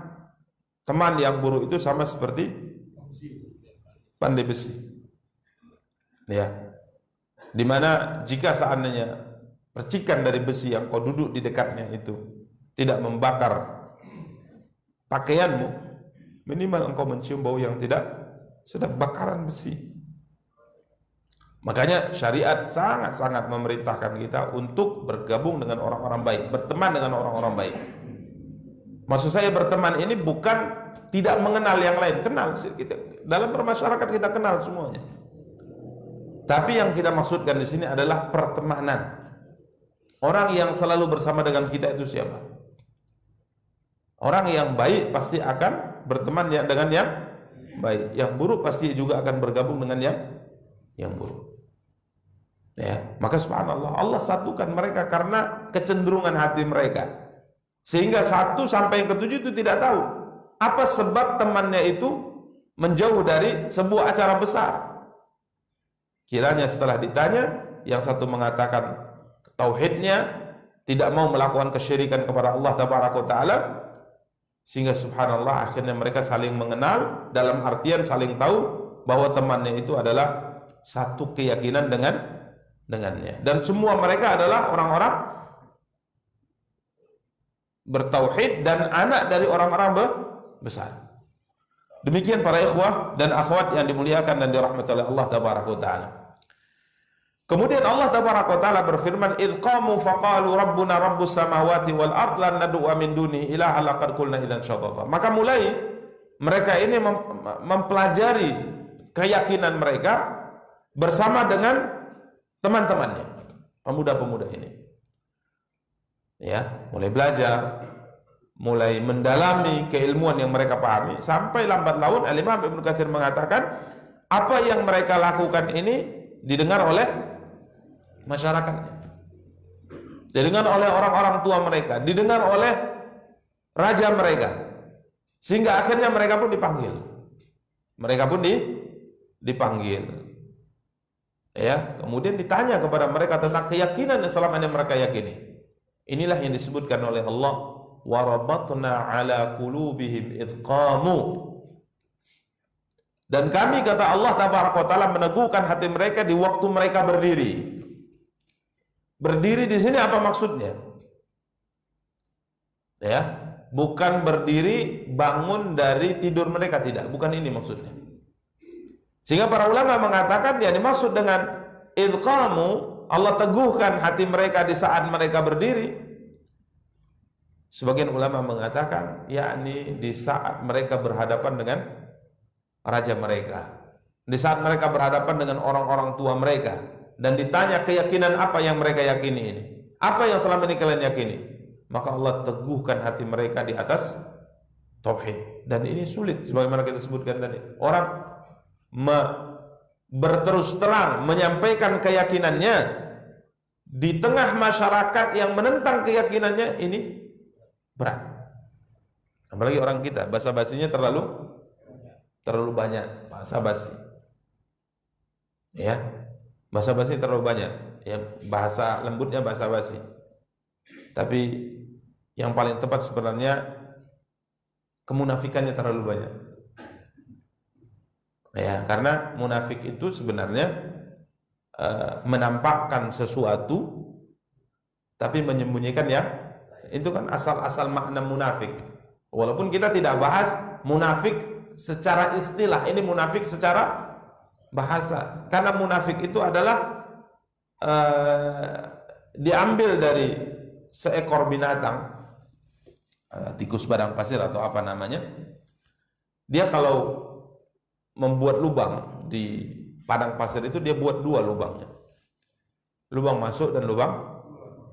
teman yang buruk itu sama seperti pandai besi, ya, dimana jika seandainya percikan dari besi yang kau duduk di dekatnya itu tidak membakar pakaianmu, minimal engkau mencium bau yang tidak sedap, bakaran besi. Makanya syariat sangat-sangat memerintahkan kita untuk bergabung dengan orang-orang baik, berteman dengan orang-orang baik. Maksud saya berteman ini bukan tidak mengenal yang lain, kenal kita, dalam bermasyarakat kita kenal semuanya. Tapi yang kita maksudkan di sini adalah pertemanan. Orang yang selalu bersama dengan kita itu siapa? Orang yang baik pasti akan berteman dengan yang baik. Yang buruk pasti juga akan bergabung dengan yang buruk. Ya, maka subhanallah, Allah satukan mereka karena kecenderungan hati mereka. Sehingga 1 sampai yang ke-7 itu tidak tahu apa sebab temannya itu menjauh dari sebuah acara besar. Kiranya setelah ditanya, yang satu mengatakan tauhidnya, tidak mau melakukan kesyirikan kepada Allah Taala, sehingga subhanallah akhirnya mereka saling mengenal, dalam artian saling tahu bahwa temannya itu adalah satu keyakinan dengannya, dan semua mereka adalah orang-orang bertauhid dan anak dari orang-orang besar. Demikian para ikhwah dan akhwat yang dimuliakan dan dirahmati oleh Allah Taala. Kemudian Allah Taala berfirman, "Idz qamu faqalu rabbuna rabbus samawati wal ard lan nad'u min dunihi ilaha laqad qulna idzan syatata." Maka mulai mereka ini mempelajari keyakinan mereka bersama dengan teman-temannya, pemuda-pemuda ini. Ya, mulai belajar, mulai mendalami keilmuan yang mereka pahami, sampai lambat laun Al-Imam Ibnu Katsir mengatakan apa yang mereka lakukan ini didengar oleh masyarakatnya, didengar oleh orang-orang tua mereka, didengar oleh raja mereka, sehingga akhirnya mereka pun dipanggil. Ya, kemudian ditanya kepada mereka tentang keyakinan yang selama ini mereka yakini. Inilah yang disebutkan oleh Allah, warabatna ala qulubihim idz qamu. Dan kami, kata Allah Taala, meneguhkan hati mereka di waktu mereka berdiri. Berdiri di sini apa maksudnya? Ya, bukan berdiri bangun dari tidur mereka, tidak, bukan ini maksudnya. Sehingga para ulama mengatakan yang dimaksud dengan idz qamu, Allah teguhkan hati mereka di saat mereka berdiri. Sebagian ulama mengatakan yakni di saat mereka berhadapan dengan raja mereka, di saat mereka berhadapan dengan orang-orang tua mereka, dan ditanya keyakinan apa yang mereka yakini ini, apa yang selama ini kalian yakini, maka Allah teguhkan hati mereka di atas tauhid. Dan ini sulit, sebagaimana kita sebutkan tadi. Orang berterus terang menyampaikan keyakinannya di tengah masyarakat yang menentang keyakinannya, ini berat. Apalagi orang kita, basa-basinya terlalu banyak, basa-basi. Ya, basa-basi terlalu banyak. Ya, bahasa lembutnya basa-basi. Tapi yang paling tepat sebenarnya kemunafikannya terlalu banyak. Ya, karena munafik itu sebenarnya menampakkan sesuatu tapi menyembunyikan yang itu kan asal-asal makna munafik. Walaupun kita tidak bahas munafik secara istilah, ini munafik secara bahasa. Karena munafik itu adalah diambil dari seekor binatang, tikus padang pasir atau apa namanya. Dia kalau membuat lubang di padang pasir itu, dia buat dua lubangnya, lubang masuk dan lubang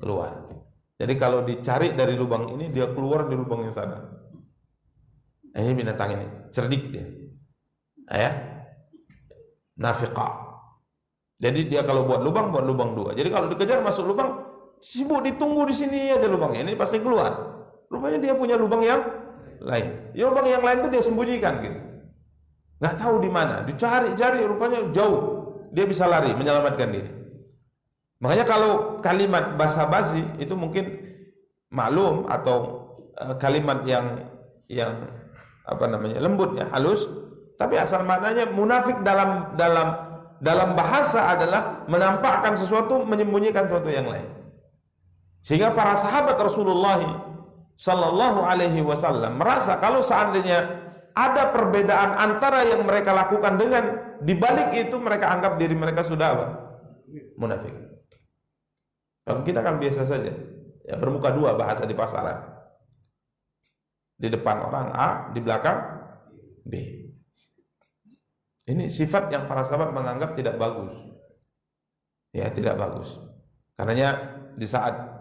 keluar. Jadi kalau dicari dari lubang ini, dia keluar di lubang yang sana. Nah, ini binatang ini cerdik dia, ya, nafiqah. Jadi dia kalau buat lubang dua. Jadi kalau dikejar masuk lubang, sibuk ditunggu di sini aja lubangnya, ini pasti keluar. Rupanya dia punya lubang yang lain. Ya, lubang yang lain itu dia sembunyikan gitu. Nggak tahu di mana, dicari-cari, rupanya jauh, dia bisa lari, menyelamatkan diri. Makanya kalau kalimat basa-basi itu mungkin maklum, atau kalimat yang apa namanya, lembut ya, halus, tapi asal maknanya munafik dalam bahasa adalah menampakkan sesuatu, menyembunyikan sesuatu yang lain. Sehingga para sahabat Rasulullah sallallahu alaihi wasallam merasa kalau seandainya ada perbedaan antara yang mereka lakukan dengan dibalik itu mereka anggap diri mereka sudah apa? Munafik. Kalau kita kan biasa saja, ya, bermuka dua bahasa di pasaran. Di depan orang A, di belakang B. Ini sifat yang para sahabat menganggap tidak bagus. Ya, tidak bagus. Karenanya di saat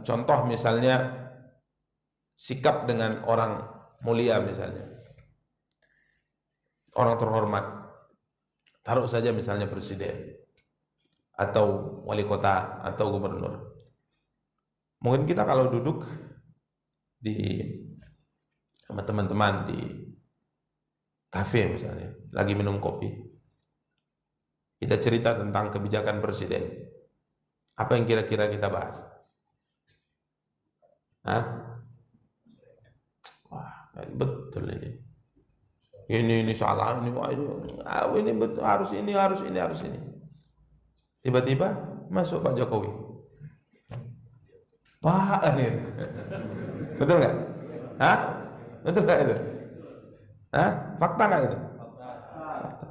contoh misalnya sikap dengan orang mulia, misalnya orang terhormat, taruh saja misalnya presiden atau wali kota atau gubernur. Mungkin kita kalau duduk sama teman-teman di kafe misalnya, lagi minum kopi, kita cerita tentang kebijakan presiden, apa yang kira-kira kita bahas? Betul ini. Ini salah, ini betul, harus ini. Tiba-tiba masuk Pak Jokowi. Pak, ini. Betul nggak? Betul nggak itu? Fakta nggak itu? Fakta.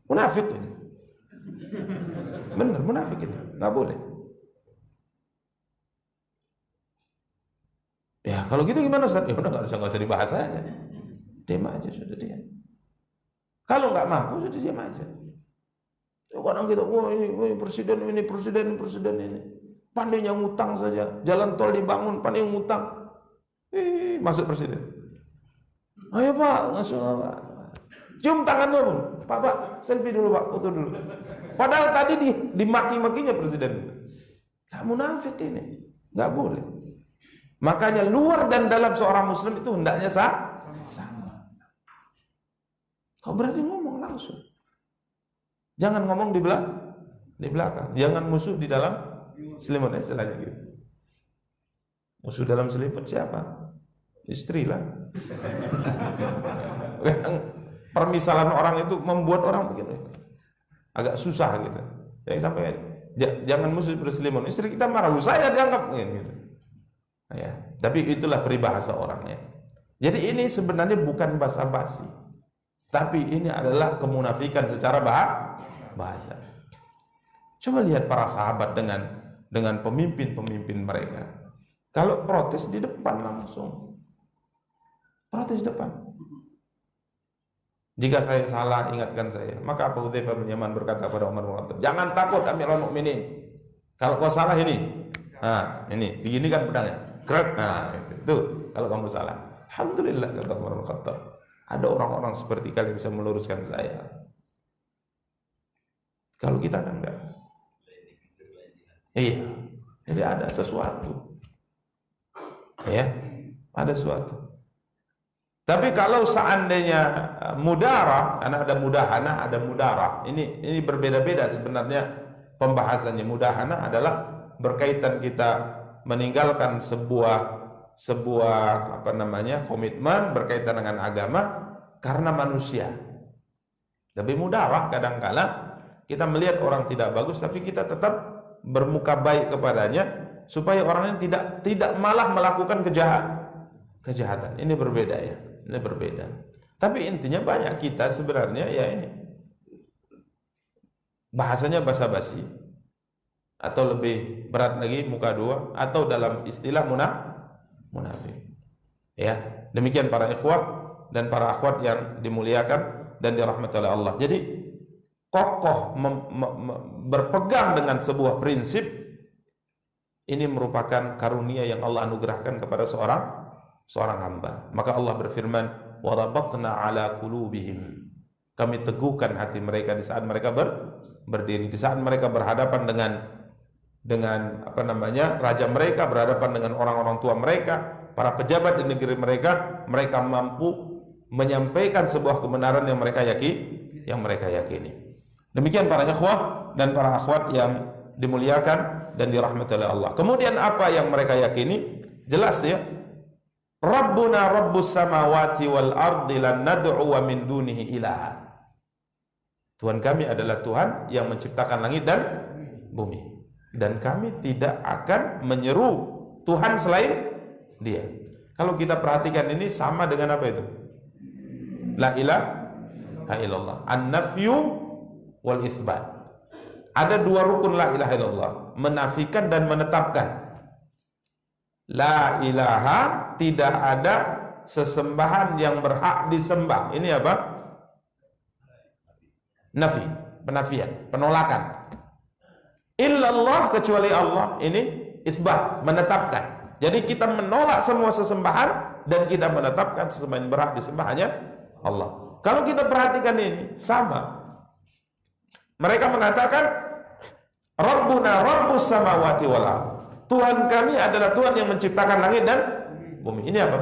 Munafik ini. Benar, munafik itu. Nggak boleh. Ya, kalau gitu gimana Ustaz? Ya udah, nggak usah dibahas aja. Diam aja, sudah diam. Kalau nggak mampu, sudah diam aja. Kadang kita, ini presiden ini. Pandainya ngutang saja. Jalan tol dibangun, pandai ngutang. Masuk presiden. Ayo Pak, masuk Pak. Cium tangan dulu. Pak, selfie dulu Pak, foto dulu. Padahal tadi dimaki-makinya presiden. Nah, munafik ini. Nggak boleh. Makanya luar dan dalam seorang muslim itu hendaknya sama. Kau berani ngomong langsung. Jangan ngomong di belakang. Jangan musuh di dalam selimut, istilahnya gitu. Musuh dalam selimut siapa? Istri lah. Permisalan orang itu membuat orang begini agak susah gitu. Jangan musuh berselimut. Istri kita marah, saya dianggap gitu. Ya, tapi itulah peribahasa orangnya. Jadi ini sebenarnya bukan basa-basi, tapi ini adalah kemunafikan secara bahasa. Coba lihat para sahabat dengan pemimpin-pemimpin mereka. Kalau protes di depan langsung. Protes depan. Jika saya salah, ingatkan saya. Maka Abu Hudzaifah bin Yaman berkata kepada Umar bin Khattab, jangan takut Amirul Mukminin. Kalau kau salah ini, ini diginikan pedangnya. Itu kalau kamu salah. Alhamdulillah, kata Umar bin Khattab. ada orang-orang seperti kalian bisa meluruskan saya. Kalau kita kan enggak. Iya, jadi ada sesuatu. Ya, ada sesuatu. Tapi kalau seandainya mudarah, karena ada mudahana, ada mudarah. Ini berbeda-beda sebenarnya pembahasannya. Mudahana adalah berkaitan kita meninggalkan sebuah komitmen berkaitan dengan agama karena manusia. Tapi mudarah kadang-kala kita melihat orang tidak bagus tapi kita tetap bermuka baik kepadanya supaya orangnya tidak malah melakukan kejahatan. Ini berbeda ya. Ini berbeda. Tapi intinya banyak kita sebenarnya ya ini bahasanya basa-basi atau lebih berat lagi muka dua atau dalam istilah munafik. Ya, demikian para ikhwah dan para akhwat yang dimuliakan dan dirahmati oleh Allah. Jadi kokoh berpegang dengan sebuah prinsip ini merupakan karunia yang Allah anugerahkan kepada seorang hamba. Maka Allah berfirman, "Wa rabatna 'ala qulubihim." Kami teguhkan hati mereka di saat mereka berdiri, di saat mereka berhadapan dengan raja mereka, berhadapan dengan orang-orang tua mereka, para pejabat di negeri mereka mampu menyampaikan sebuah kebenaran yang mereka yakini. Demikian para ikhwah dan para akhwat yang dimuliakan dan dirahmati oleh Allah. Kemudian apa yang mereka yakini? Jelas ya. Rabbuna rabbus samawati wal ardi lan nad'u min dunihi ilaha. Tuhan kami adalah Tuhan yang menciptakan langit dan bumi. Dan kami tidak akan menyeru Tuhan selain Dia. Kalau kita perhatikan ini sama dengan apa itu? La ilaha illallah. An-nafyu wal itsbat. Ada dua rukun la ilaha illallah, menafikan dan menetapkan. La ilaha, tidak ada sesembahan yang berhak disembah. Ini apa? Nafi, penafian, penolakan. Illallah, kecuali Allah, ini itsbat, menetapkan. Jadi kita menolak semua sesembahan dan kita menetapkan sesembahan yang berhak disembah hanya Allah. Kalau kita perhatikan ini sama. Mereka mengatakan Rabbuna rabbus samawati wal ardh. Tuhan kami adalah Tuhan yang menciptakan langit dan bumi. Ini apa?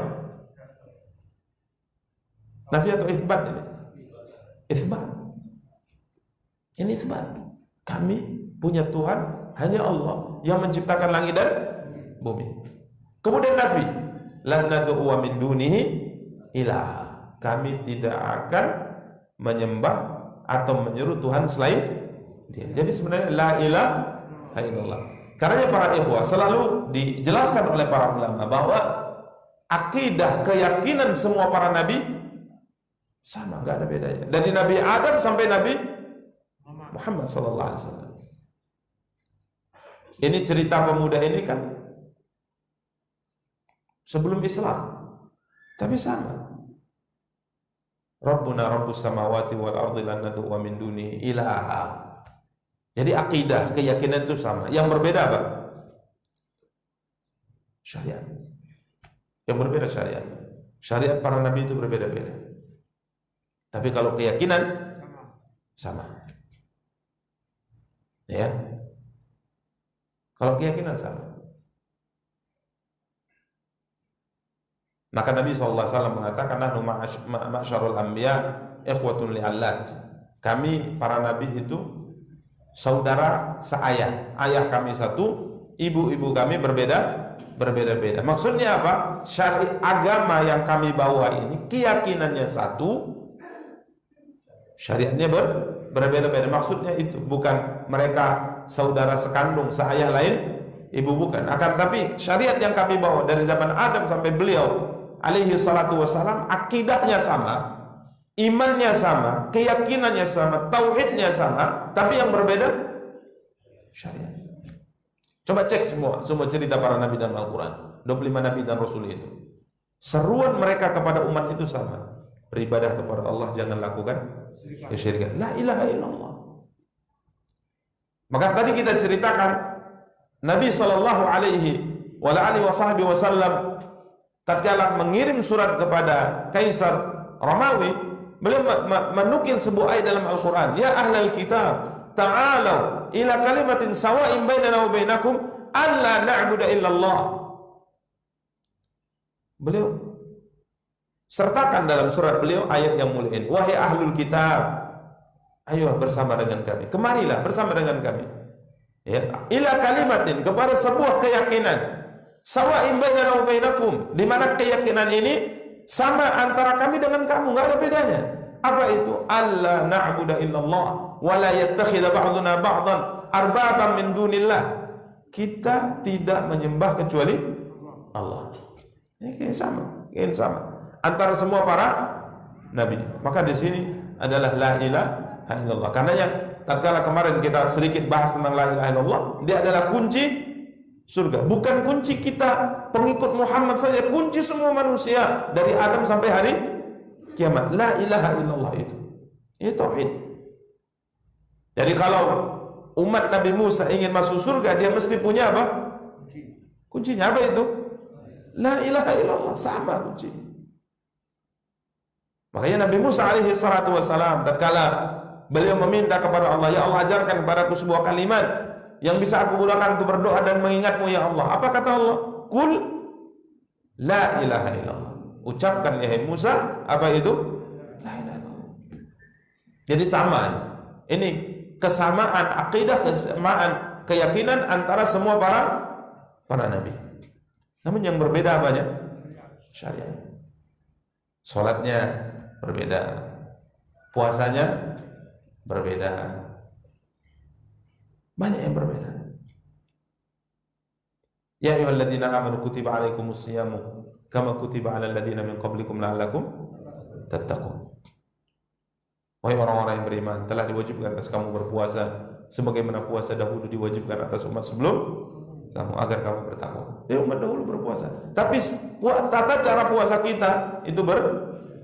Nafi atau itsbat ini? Itsbat. Ini itsbat. Kami punya Tuhan hanya Allah yang menciptakan langit dan bumi. Kemudian nafi, lan nad'u min dunihi ilah. Kami tidak akan menyembah atau menyeru Tuhan selain Dia. Jadi sebenarnya la ilaha illallah. Karena para ikhwah selalu dijelaskan oleh para ulama bahwa akidah, keyakinan semua para nabi sama, nggak ada bedanya. Dari Nabi Adam sampai Nabi Muhammad sallallahu alaihi wasallam. Ini cerita pemuda ini kan sebelum Islam, tapi sama. Rabbuna rabbus samawati wal ardi lan nad'u min dunihi ilaha. Jadi akidah, keyakinan itu sama. Yang berbeda apa? Syariat. Yang berbeda syariat. Syariat para nabi itu berbeda-beda. Tapi kalau keyakinan sama. Ya. Kalau keyakinan sama. Maka Nabi SAW mengatakan, nahnu ma'asyarul anbiya ikhwatun li'allat. Kami para nabi itu saudara seayah. Ayah kami satu, ibu-ibu kami berbeda-beda. Maksudnya apa? Syariat agama yang kami bawa ini keyakinannya satu, syariatnya berbeda-beda. Maksudnya itu bukan mereka saudara sekandung, seayah lain, ibu bukan. Akan tapi syariat yang kami bawa dari zaman Adam sampai beliau alaihi salatu wassalam, akidahnya sama, imannya sama, keyakinannya sama, tauhidnya sama, tapi yang berbeda syariat. Coba cek semua cerita para nabi dan Al-Quran, 25 nabi dan Rasul itu. Seruan mereka kepada umat itu sama. Beribadah kepada Allah, jangan lakukan kesyirikan. La ilaha illallah. Maka tadi kita ceritakan Nabi sallallahu alaihi wasallam tatkala mengirim surat kepada Kaisar Romawi, beliau menukil sebuah ayat dalam Al-Quran, ya ahlal kitab ta'alau ila kalimatin sawa'in bainana wa bainakum alla na'budu illallah. Beliau sertakan dalam surat beliau ayat yang mulia ini, wahai ahlul kitab, ayo bersama dengan kami, kemarilah bersama dengan kami, ya, ila kalimatin, kepada sebuah keyakinan, sawa'in bainana wa bainakum, di mana keyakinan ini sama antara kami dengan kamu, nggak ada bedanya. Apa itu? Alla na'budu illallah wa la yattakhidha ba'duna ba'dan arbaban min dunillah. Kita tidak menyembah kecuali Allah. Ini sama antara semua para nabi. Maka di sini adalah la ilaha illallah. Karena yang tatkala kemarin kita sedikit bahas tentang la ilaha illallah, dia adalah kunci surga. Bukan kunci kita pengikut Muhammad saja, kunci semua manusia dari Adam sampai hari kiamat. La ilaha illallah itu. Ini tauhid. Jadi kalau umat Nabi Musa ingin masuk surga, dia mesti punya apa? Kuncinya apa itu? La ilaha illallah, sama kunci. Makanya Nabi Musa alaihi salatu wassalam tatkala beliau meminta kepada Allah, ya Allah ajarkan kepadaku sebuah kalimat yang bisa aku gunakan untuk berdoa dan mengingatmu ya Allah. Apa kata Allah? Qul la ilaha illallah. Ucapkan ya Musa, apa itu? La ilaha illallah. Jadi sama. Ini kesamaan akidah, kesamaan keyakinan antara semua para nabi. Namun yang berbeda apanya? Syariat. Salatnya berbeda, puasanya berbeda, banyak yang berbeda. Ya ayyuhalladzina amanu kutiba alaikumus siyamu kama kutiba alal ladzina min qablikum la'allakum tattaqun. Wahai orang-orang yang beriman, telah diwajibkan atas kamu berpuasa sebagaimana puasa dahulu diwajibkan atas umat sebelum kamu agar kamu bertakwa. Dia umat dahulu berpuasa, tapi tata cara puasa kita itu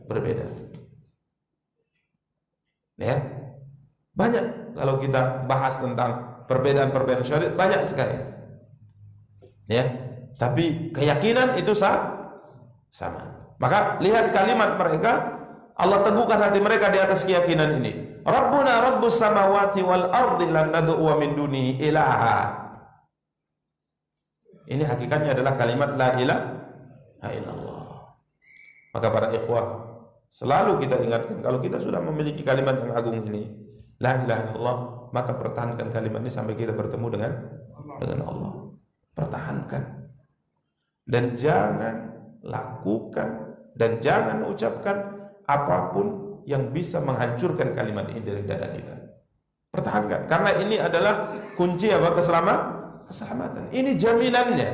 berbeda. Ya, banyak kalau kita bahas tentang perbedaan-perbedaan syariat banyak sekali. Ya, tapi keyakinan itu sama. Maka lihat kalimat mereka, Allah teguhkan hati mereka di atas keyakinan ini. Rabbuna rabbus samawati wal ardi lan nad'u min dunihi ilaha. Ini hakikatnya adalah kalimat la ilaha illallah. Maka para ikhwah, selalu kita ingatkan, kalau kita sudah memiliki kalimat yang agung ini, la ilaha illallah, maka pertahankan kalimat ini sampai kita bertemu dengan Allah. Pertahankan. Dan jangan lakukan dan jangan ucapkan apapun yang bisa menghancurkan kalimat ini dari dada kita. Pertahankan, karena ini adalah kunci apa? Keselamatan. Ini jaminannya.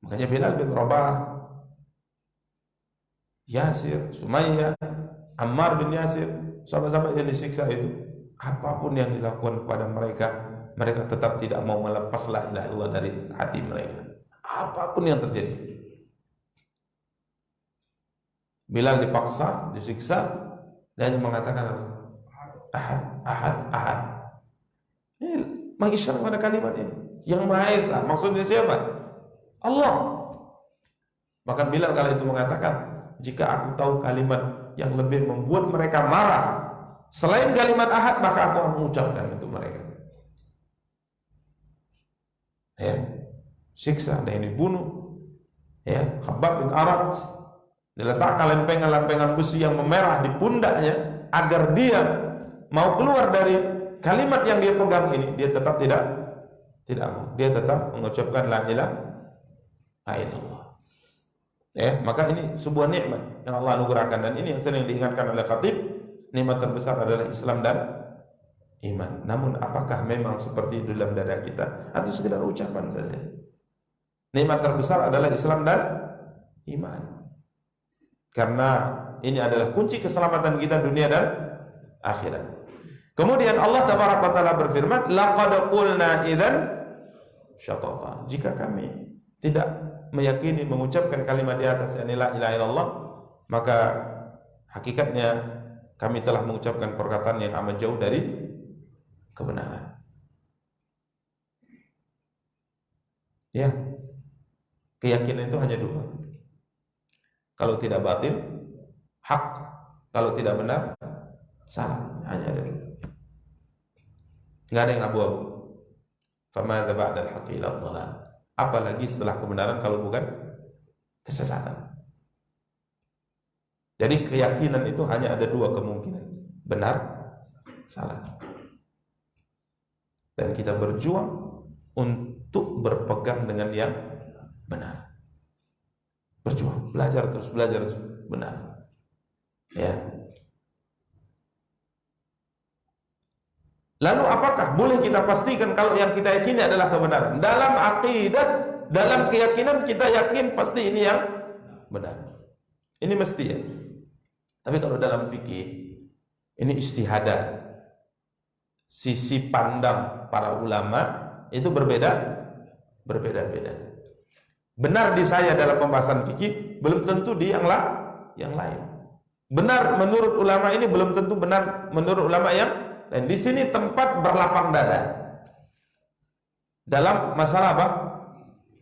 Makanya Bilal bin Rabah, Yasir, Sumayyah, Ammar bin Yasir, sahabat-sahabat yang disiksa itu, apapun yang dilakukan kepada mereka, mereka tetap tidak mau melepas la ilaha illallah dari hati mereka. Apapun yang terjadi. Bilal dipaksa, disiksa, dan mengatakan ahad, ahad, ahad. Ini mengisyarat pada kalimat ini. Yang Maha Esa, maksudnya siapa? Allah. Maka Bilal kala itu mengatakan, jika aku tahu kalimat yang lebih membuat mereka marah selain kalimat ahad, maka aku akan mengucapkan untuk mereka. Ya, siksa, ada yang dibunuh. Ya, Khabbab bin Arat diletakkan lempengan-lempengan besi yang memerah di pundaknya agar dia mau keluar dari kalimat yang dia pegang ini, dia tetap tidak mau. Dia tetap mengucapkan la ilaha illallah. Ya, maka ini sebuah nikmat yang Allah anugerahkan, dan ini yang sering diingatkan oleh khatib, nikmat terbesar adalah Islam dan iman. Namun apakah memang seperti itu dalam dada kita atau sekedar ucapan saja? Nikmat terbesar adalah Islam dan iman. Karena ini adalah kunci keselamatan kita dunia dan akhirat. Kemudian Allah tabaraka taala berfirman, laqad qulna idzan syatata. Jika kami tidak meyakini mengucapkan kalimat di atas la ilaha illallah, maka hakikatnya kami telah mengucapkan perkataan yang amat jauh dari kebenaran. Ya, keyakinan itu hanya dua. Kalau tidak batil, hak. Kalau tidak benar, salah. Hanya ada dua. Nggak ada yang abu-abu. Famadza ba'dal haqqi illa dhalal. Apalagi setelah kebenaran kalau bukan kesesatan. Jadi keyakinan itu hanya ada dua kemungkinan, benar, salah. Dan kita berjuang untuk berpegang dengan yang benar. Berjuang, belajar terus benar. Ya. Lalu apakah boleh kita pastikan kalau yang kita yakini adalah kebenaran? Dalam akidah, dalam keyakinan kita yakin pasti ini yang benar. Ini mesti ya. Tapi kalau dalam fikih ini istihadat. Sisi pandang para ulama itu berbeda-beda. Benar di saya dalam pembahasan fikih belum tentu di yang lain. Benar menurut ulama ini belum tentu benar menurut ulama yang lain. Di sini tempat berlapang dada dalam masalah apa?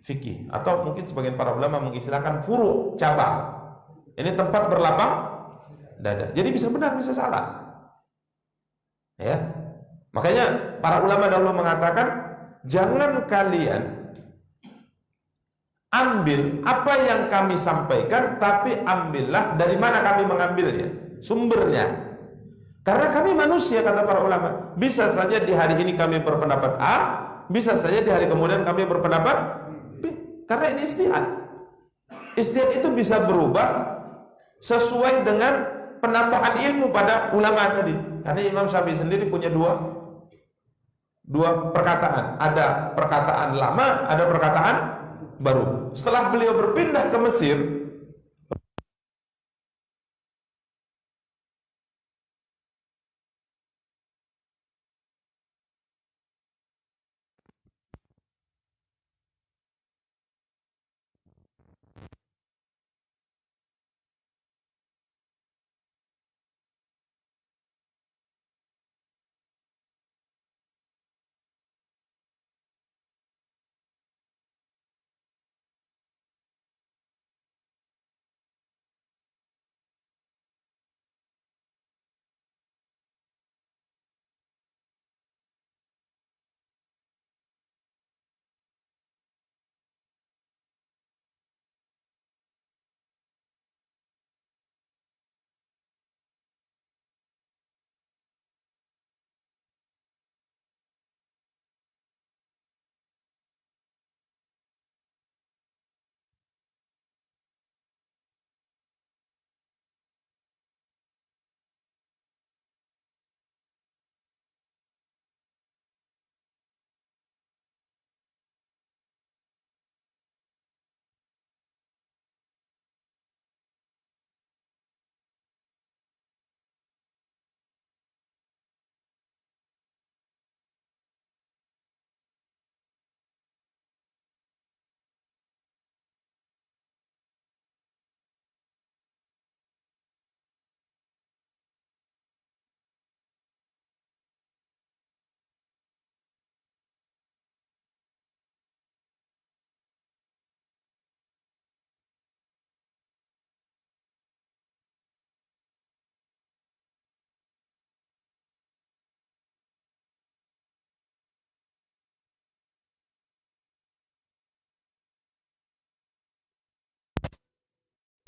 Fikih, atau mungkin sebagian para ulama mengistilahkan furu', cabang. Ini tempat berlapang dada. Jadi bisa benar, bisa salah. Ya. Makanya para ulama dahulu mengatakan, jangan kalian ambil apa yang kami sampaikan, tapi ambillah dari mana kami mengambilnya, sumbernya. Karena kami manusia, kata para ulama. Bisa saja di hari ini kami berpendapat A, bisa saja di hari kemudian kami berpendapat B. Karena ini ijtihad. Ijtihad itu bisa berubah sesuai dengan penambahan ilmu pada ulama tadi. Karena Imam Syafi'i sendiri punya dua perkataan. Ada perkataan lama, ada perkataan baru. Setelah beliau berpindah ke Mesir,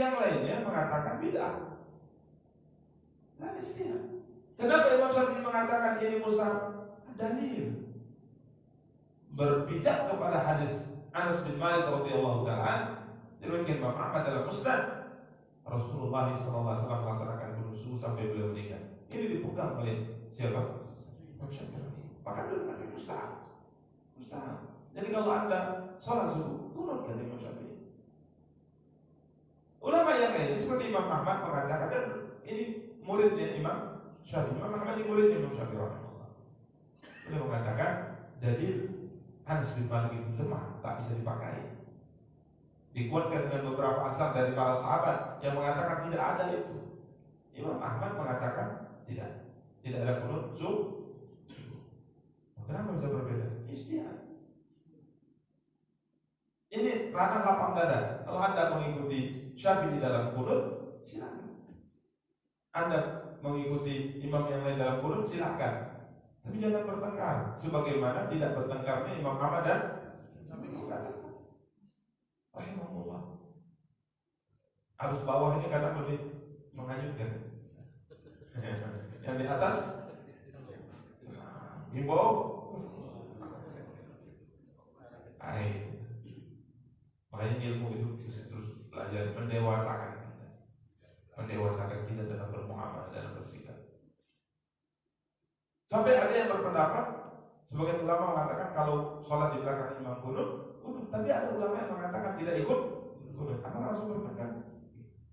yang lainnya mengatakan bid'ah. Nah, istilah. Kenapa Imam Syafi'i mengatakan ini mustahab? Dalil. Berpijak kepada hadis Anas bin Malik radhiyallahu taala, diriwayatkan Imam Ahmad dalam Musnad, Rasulullah SAW melaksanakan wudu sampai beliau meninggal. Ini dipegang oleh siapa? Imam Syafi'i. Maka beliau mengatakan mustahab. Jadi kalau Anda salat subuh, kunut, kata Imam Syafi'i. Ulama yang lain seperti Imam Ahmad mengatakan, dan ini muridnya Imam Syafi'i. Imam Ahmad ini muridnya Imam Syafi'i rahimahullah. Beliau mengatakan dalil Anas bin Malik itu lemah, tak bisa dipakai. Dikuatkan dengan beberapa asar dari para sahabat yang mengatakan tidak ada itu. Imam Ahmad mengatakan tidak ada kunut subuh. Kenapa bisa berbeda? Ijtihad. Ini ranah lapang dada. Kalau Anda mengikuti Syafi'i dalam kunut, silakan. Anda mengikuti imam yang lain dalam qunut silakan, tapi jangan bertengkar. Sebagaimana tidak bertengkarnya Imam Ahmad dan Abu Bakar rahimahullah. Arus bawah ini kadang lebih menghanyutkan. Yang di atas himbau. Makanya ilmu itu terus belajar, mendewasakan kita dalam bermuamalah, dalam bersikap. Sampai ada yang berpendapat, sebagian ulama mengatakan kalau sholat di belakang imam qunut, tapi ada ulama yang mengatakan tidak ikut qunut. Apa langsung bertengkar?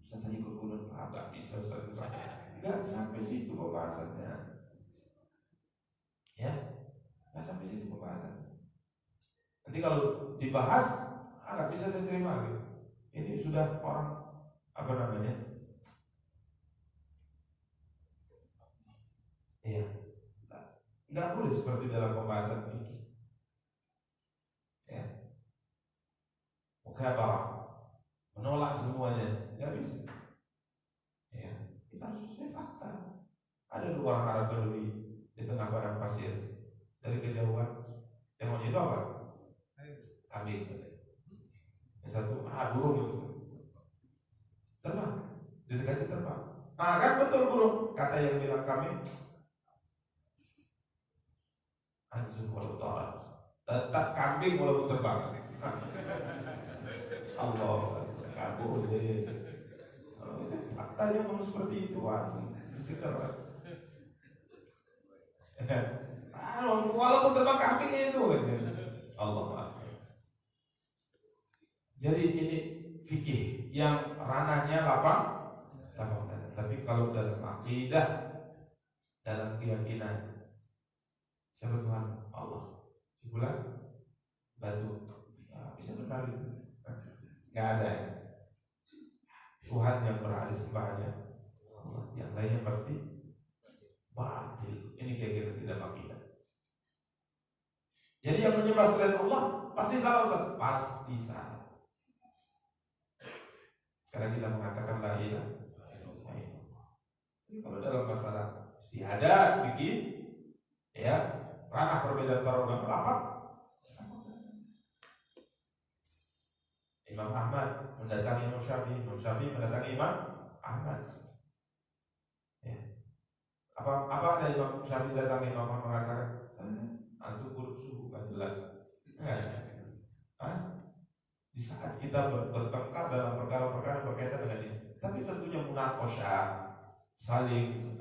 Ustaz tadi ikut qunut, nggak bisa Ustaz. Nggak sampai situ pembahasannya. Ya, nggak sampai situ pembahasannya. Nanti kalau dibahas, nggak bisa saya terima gitu. Ini sudah orang apa namanya? Iya, nggak boleh seperti dalam pembahasan fikih. Ya, mukabarah, menolak semuanya, nggak bisa. Ya, kita harus sesuai fakta. Ada dua orang Arab Badui di tengah padang pasir, dari kejauhan tengoknya itu apa? Kambing. Yang satu, burung itu terbang, didekati terbang. Kan betul burung, kata yang bilang kambing, anjur walau ta'ala, tetap kambing walaupun terbang. Allah, nggak boleh. Faktanya memang seperti itu, diseker. Walaupun terbang kambingnya itu, Allah. Jadi ini fikih yang ranahnya lapang. Tapi kalau dalam akidah, dalam keyakinan, siapa Tuhan? Allah. Sebulan batu, bisa benar itu? Nggak ada ya. Tuhan yang berada sembahnya Allah, yang lainnya pasti batil. Ini kira-kira tidak akidah. Jadi yang menyembah selain Allah pasti salah, Ustaz. Pasti salah. Sekarang kita mengatakan la ilaha illallah. Kalau dalam masalah istihadat, fikih, ya, ranah perbedaan para ulama apa? Imam Ahmad mendatangi Imam Syafi'i, Imam Syafi'i mendatangi Imam Ahmad. Ya. Apa ada Imam Syafi'i datangi Imam Ahmad mengatakan, antum kurang suhu, nggak jelas. Di saat kita bertengkar dalam perkara-perkara berkaitan dengan ini, tapi tentunya munaqasyah, saling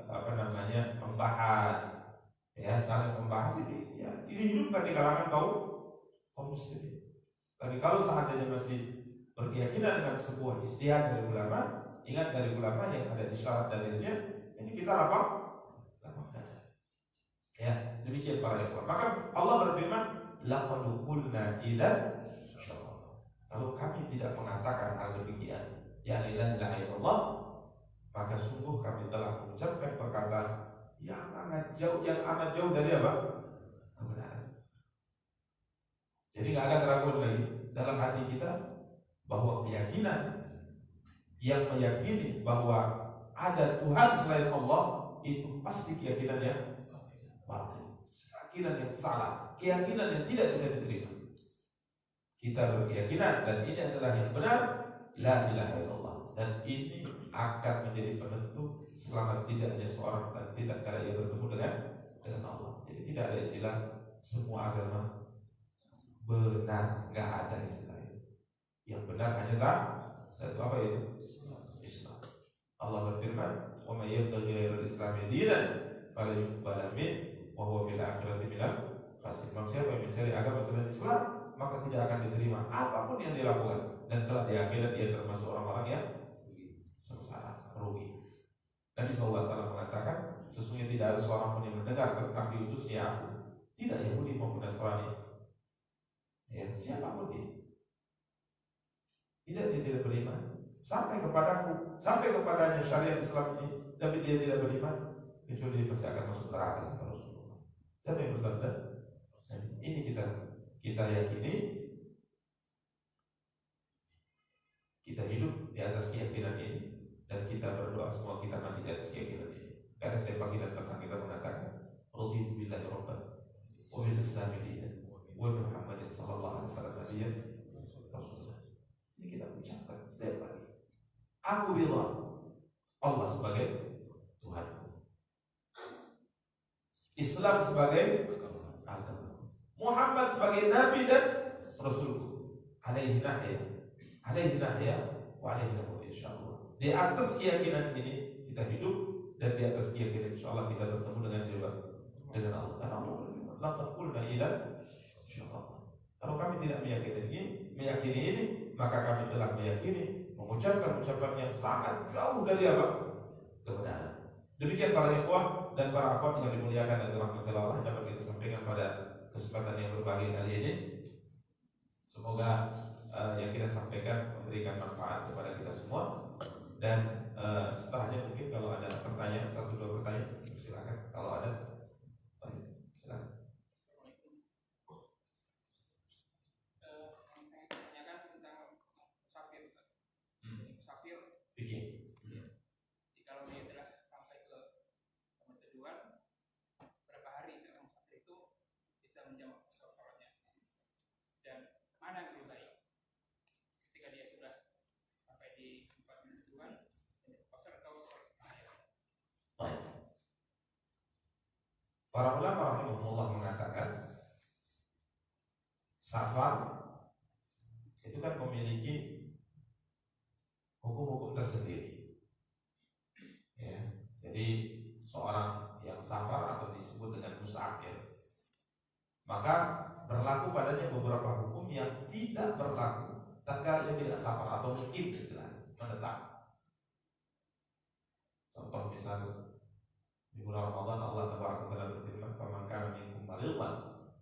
membahas, ya, saling membahas ini, ya, dihidupkan di kalangan kaum muslimin. Tapi kalau seandainya masih berkeyakinan dengan sebuah ijtihad dari ulama, ingat dari ulama yang ada isyarat dalilnya, ini kita lapang dada. Ya, demikian para ikhwan. Maka Allah berfirman, laqad qulna idzan. Kalau kami tidak mengatakan hal demikian, ya la ilaha illallah, maka sungguh kami telah mengucapkan perkataan yang amat jauh dari apa? Kebenaran. Jadi nggak ada keraguan lagi dalam hati kita bahwa keyakinan yang meyakini bahwa ada Tuhan selain Allah itu pasti keyakinan yang batil, keyakinan yang salah, keyakinan yang tidak bisa diterima. Kita berkeyakinan dan ini adalah yang benar, la ilaha illallah, dan ini akan menjadi penentu selamat tidaknya seorang dan tidak kala ia bertemu dengan Allah. Jadi tidak ada istilah semua agama benar, nggak ada istilah itu. Yang benar hanya satu, apa itu? Islam. Allah berfirman, "Wa may yabtaghi ghairal islami dinan fala yuqbal minhu wa huwa fil akhirati minal khasirin." Siapa yang mencari agama selain Islam, maka tidak akan diterima apapun yang dilakukan, dan kelak di akhirat dia termasuk orang-orang yang sengsara, rugi. Nabi SAW mengatakan, sesungguhnya tidak ada seorang pun yang mendengar tentang diutusnya aku, tidak Yahudi maupun Nasrani, ya, siapapun dia tidak beriman sampai kepadaku, sampai kepadanya syariat Islam ini, tapi dia tidak beriman, kecuali dia pasti akan masuk neraka, kata Rasulullah. Siapa yang bersabda? Ini kita yakini, kita hidup di atas keyakinan ini, dan kita berdoa semua kita mati di atas keyakinan pagi dan petang kita mengatakan raditu billahi rabban wa bil islami dinan wa bi Muhammadin sallallahu alaihi wasallam nabiyyan rasulullah. Ini kita ucapkan setiap pagi. Aku ridha Allah sebagai Tuhanku, Islam sebagai agama, Muhammad sebagai nabi dan rasulku. Alaihi nahya wa alaihi namut insyaallah. Di atas keyakinan ini kita hidup, dan di atas keyakinan insyaallah kita bertemu dengan siapa? Dengan Allah. Karena Allah berfirman, la taqulna ila insyaallah. Kalau kami tidak meyakini ini, maka kami telah meyakini mengucapkan ucapan yang sangat jauh dari apa? Kebenaran. Demikian para ikhwah dan para akhwat yang dimuliakan dan dirahmati Allah, dapat kita sampaikan pada kesempatan yang berbahagia kali ini. Semoga yang kita sampaikan memberikan manfaat kepada kita semua. Dan setelahnya mungkin kalau ada pertanyaan, 1-2 pertanyaan, silakan. Kalau ada, silakan. Tanyakan tentang musafir. Musafir. Fikih. Jadi kalau dia telah sampai ke tempat tujuan, berapa hari seorang musafir itu bisa menjamak sholatnya? Dan mana yang lebih baik? Ketika dia sudah sampai di tempat tujuan, qasar atau sholat? Baik. Para ulama rahimahullah mengatakan safar itu kan memiliki hukum-hukum tersendiri. Ya, jadi seorang yang safar atau disebut dengan musafir, maka berlaku padanya beberapa hukum yang tidak berlaku tatkala dia tidak safar atau mungkin istilahnya menetap. Contoh misal di bulan Ramadan Allah Taala berfirman, "Faman kana minkum maridan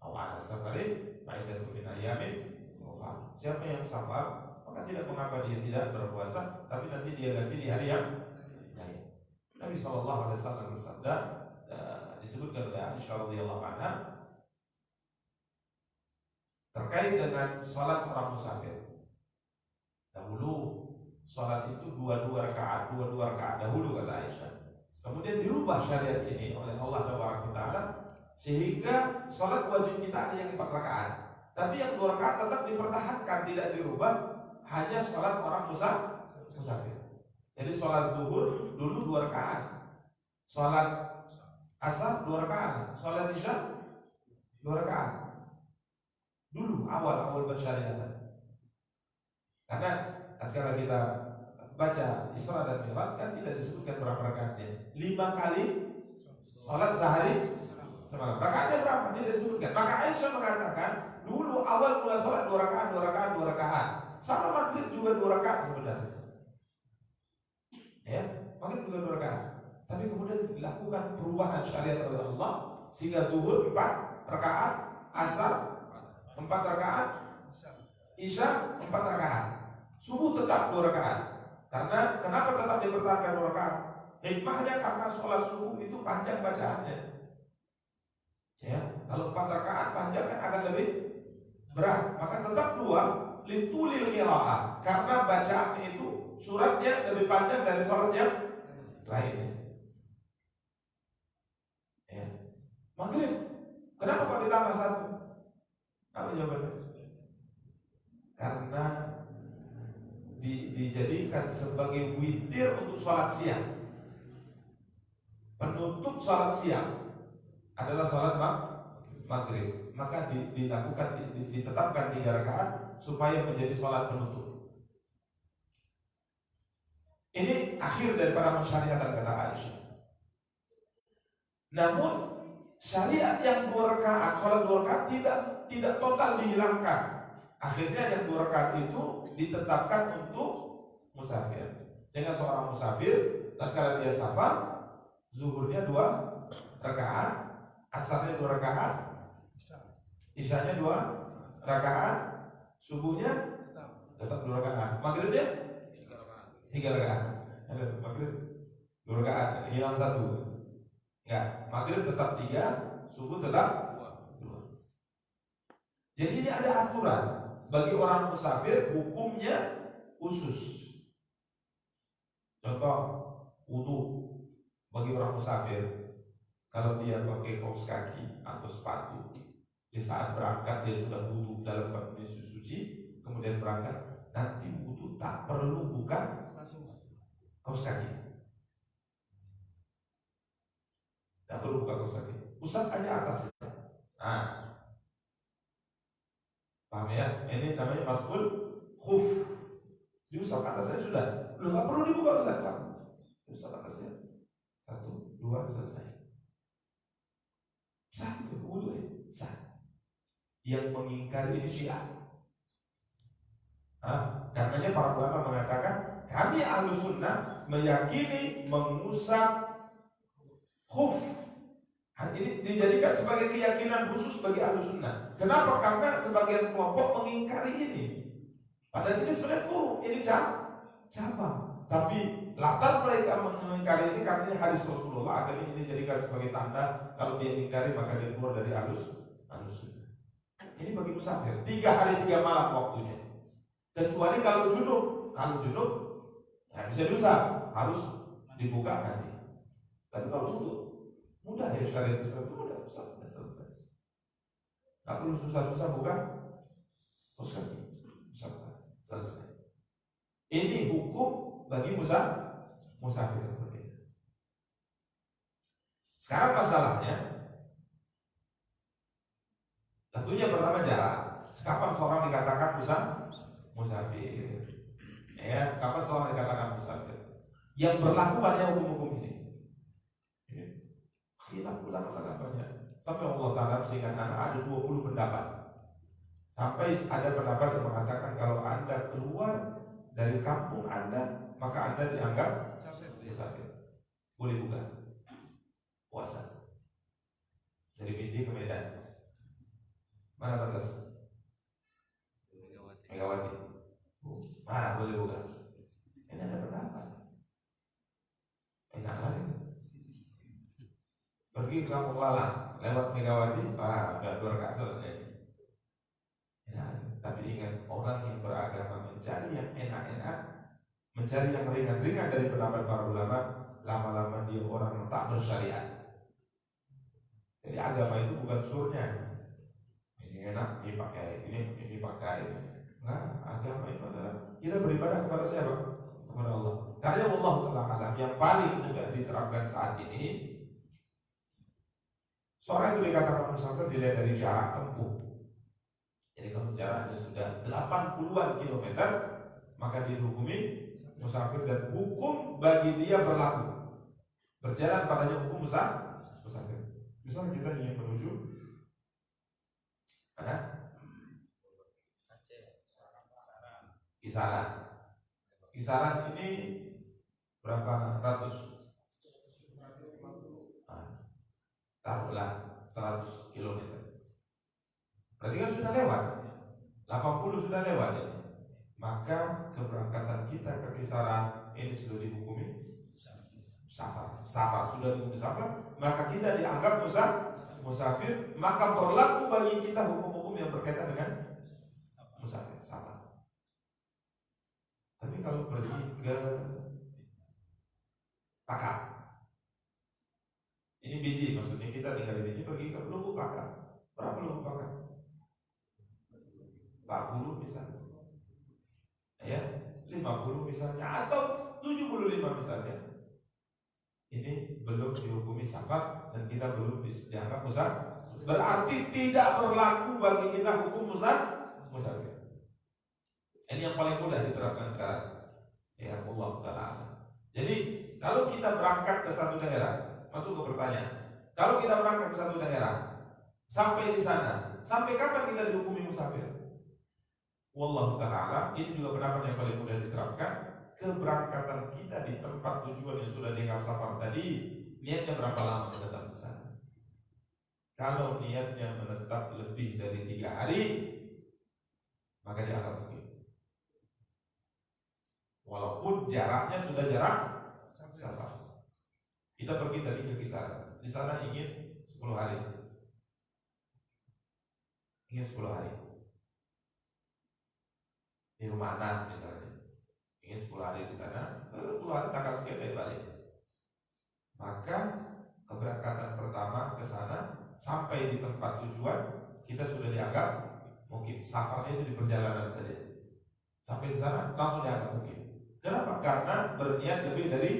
aw 'ala safarin fa iddatun min ayyamin ukhra." Siapa yang safar, maka tidak mengapa dia tidak berpuasa, tapi nanti dia ganti di hari yang lain. Nabi sallallahu alaihi wasallam bersabda, disebutkan oleh Aisyah radhiyallahu anha terkait dengan salat orang musafir. Dahulu salat itu dua rakaat dahulu kata Aisyah. Kemudian dirubah syariat ini oleh Allah Taala sehingga salat wajib kita ada yang 4 rakaat. Tapi yang 2 rakaat tetap dipertahankan, tidak dirubah, hanya salat orang musafir. Jadi salat zuhur dulu 2 rakaat, salat asar 2 rakaat, salat isya 2 rakaat. Dulu awal bersyariat. Karena tatkala kita baca Isra dan Mi'raj kan tidak disebutkan berapa rakaatnya. 5 kali salat sehari semalam. Rakaatnya berapa? Tidak disebutkan. Maka Aisyah mengatakan dulu awal mula salat 2 rakaat. Sama maghrib juga 2 rakaat sebenarnya. Ya, maghrib juga 2 rakaat. Tapi kemudian dilakukan perubahan syariat oleh Allah sehingga zuhur 4 rakaat, asar 4 rakaat, isya 4 rakaat, subuh tetap 2 rakaat. Karena kenapa tetap dipertahankan 2 rakaat? Hikmahnya karena sholat subuh itu panjang bacaannya. Ya, kalau 4 rakaat panjang kan akan lebih berat. Maka tetap 2 litulil qiraah, karena bacaannya itu suratnya lebih panjang dari sholat yang lainnya. Ya. Maghrib, kenapa kok ditambah 1? Apa jawabannya? Karena dijadikan sebagai witir untuk sholat siang. Penutup sholat siang adalah sholat maghrib. Maka ditetapkan 3 rakaat supaya menjadi sholat penutup. Ini akhir daripada mensyariatkan kata Aisyah. Namun syariat yang 2 rakaat, sholat 2 rakaat tidak total dihilangkan. Akhirnya yang 2 rakaat itu ditetapkan untuk musafir. Sehingga seorang musafir tatkala dia safar, zuhurnya 2 rakaat, asarnya 2 rakaat, isyanya 2 rakaat, subuhnya tetap 2 rakaat, maghribnya 3 rakaat. Maghrib 2 rakaat, hilang 1. Enggak, maghrib tetap 3, subuh tetap 2. Jadi ini ada aturan. Bagi orang musafir hukumnya khusus. Contoh wudu bagi orang musafir Kalau dia pakai kaos kaki atau sepatu, di saat berangkat dia sudah wudhu dalam kondisi suci, kemudian berangkat, nanti wudhu tak perlu buka kaos kaki, tak perlu buka kaos kaki, usap aja atasnya. Nah, paham ya? Ini namanya maskul khuf. Diusap atasnya sudah, lu nggak perlu dibuka Ustaz, Pak. Diusap atasnya, 1, 2, selesai. Sah itu wudhu ya, sah. Yang mengingkari ini Syiah. Karenanya para ulama mengatakan kami Ahlus Sunnah meyakini mengusap khuf. Ini dijadikan sebagai keyakinan khusus bagi Ahlus Sunnah. Kenapa? Karena sebagian kelompok mengingkari ini. Padahal ini sebenarnya furu, ini cabang. Tapi latar mereka mengingkari ini karena ini hadis Rasulullah, akhirnya ini dijadikan sebagai tanda kalau dia ingkari maka dia keluar dari Ahlus Sunnah. Ini bagi musafir 3 hari 3 malam waktunya. Kecuali kalau junub nggak bisa diusap, harus dibuka nanti. Tapi kalau untuk mudah ya syariat Islam itu mudah, usap sudah selesai. Nggak perlu susah-susah buka, usap selesai. Ini hukum bagi musafir berbeda. Sekarang masalahnya, tentunya pertama jarak. Kapan seorang dikatakan musafir? Ya, kapan seorang dikatakan musafir? Yang berlaku banyak hukum-hukum ini. Khilaf ulama sangat banyak. Sampai Allah Ta'ala sehingga ada 20 pendapat. Sampai ada pendapat yang mengatakan kalau Anda keluar dari kampung Anda, maka Anda dianggap musafir. Boleh buka puasa dari Binti ke Medan. Mana batas? Megawati. Boleh buka. Ini ada pendapat. Enak lagi. Pergi ke Kampung Lalang lewat Megawati, udah 2 rakaat selesai. Enak. Tapi ingat, orang yang beragama mencari yang enak-enak, mencari yang ringan-ringan dari pendapat para ulama, lama-lama dia orang yang tak bersyariat. Jadi agama itu bukan surnya. Ini enak, ini pakai, ini pakai. Nah, agama itu adalah kita beribadah kepada siapa? Kepada Allah. Karena Allah Ta'ala yang paling mudah diterapkan saat ini. Seorang itu dikatakan musafir dilihat dari jarak tempuh. Jadi kalau jaraknya sudah 80-an kilometer, maka dihukumi musafir dan hukum bagi dia berlaku. Berjalan padanya hukum musafir. Misalnya kita ingin menuju Kisaran ini berapa ratus? Taruhlah 100 km. Berarti kan sudah lewat 80 sudah lewat ini. Maka keberangkatan kita ke kisaran ini sudah dihukumi safar sudah dihukumi safar, maka kita dianggap musafir, maka berlaku bagi kita hukum-hukum yang berkaitan dengan musafir safar. Tapi kalau pergi ke Pakar, ini Biji, maksudnya kita tinggal di Biji, pergi ke Lubuk Pakar. Berapa Lubuk Pakar? 40 misalnya, ya, 50 misalnya, atau 75 misalnya. Ini belum dihukumi safar dan kita belum dianggap musafir. Berarti tidak berlaku bagi kita hukum musafir. Ini yang paling mudah diterapkan sekarang. Ya Allah Ta'ala. Jadi kalau kita berangkat ke satu daerah, masuk ke pertanyaan, kalau kita berangkat ke satu daerah, sampai di sana, sampai kapan kita dihukumi musafir? Wallahu Ta'ala, ini juga pendapat yang paling mudah diterapkan. Keberangkatan kita di tempat tujuan yang sudah dianggap safar tadi, niatnya berapa lama menetap di sana? Kalau niatnya menetap lebih dari 3 hari, maka dianggap mungkin. Walaupun jaraknya sudah jarak safar. Kita pergi tadi ke kisaran, di sana ingin 10 hari. Ingin 10 hari. Di rumah anak misalnya. Ingin 10 hari di sana, 10 hari tanggal sekian saya balik. Maka keberangkatan pertama sampai di tempat tujuan kita sudah dianggap mukim. Safarnya itu di perjalanan saja. Sampai di sana langsung dianggap mukim. Kenapa? Karena berniat lebih dari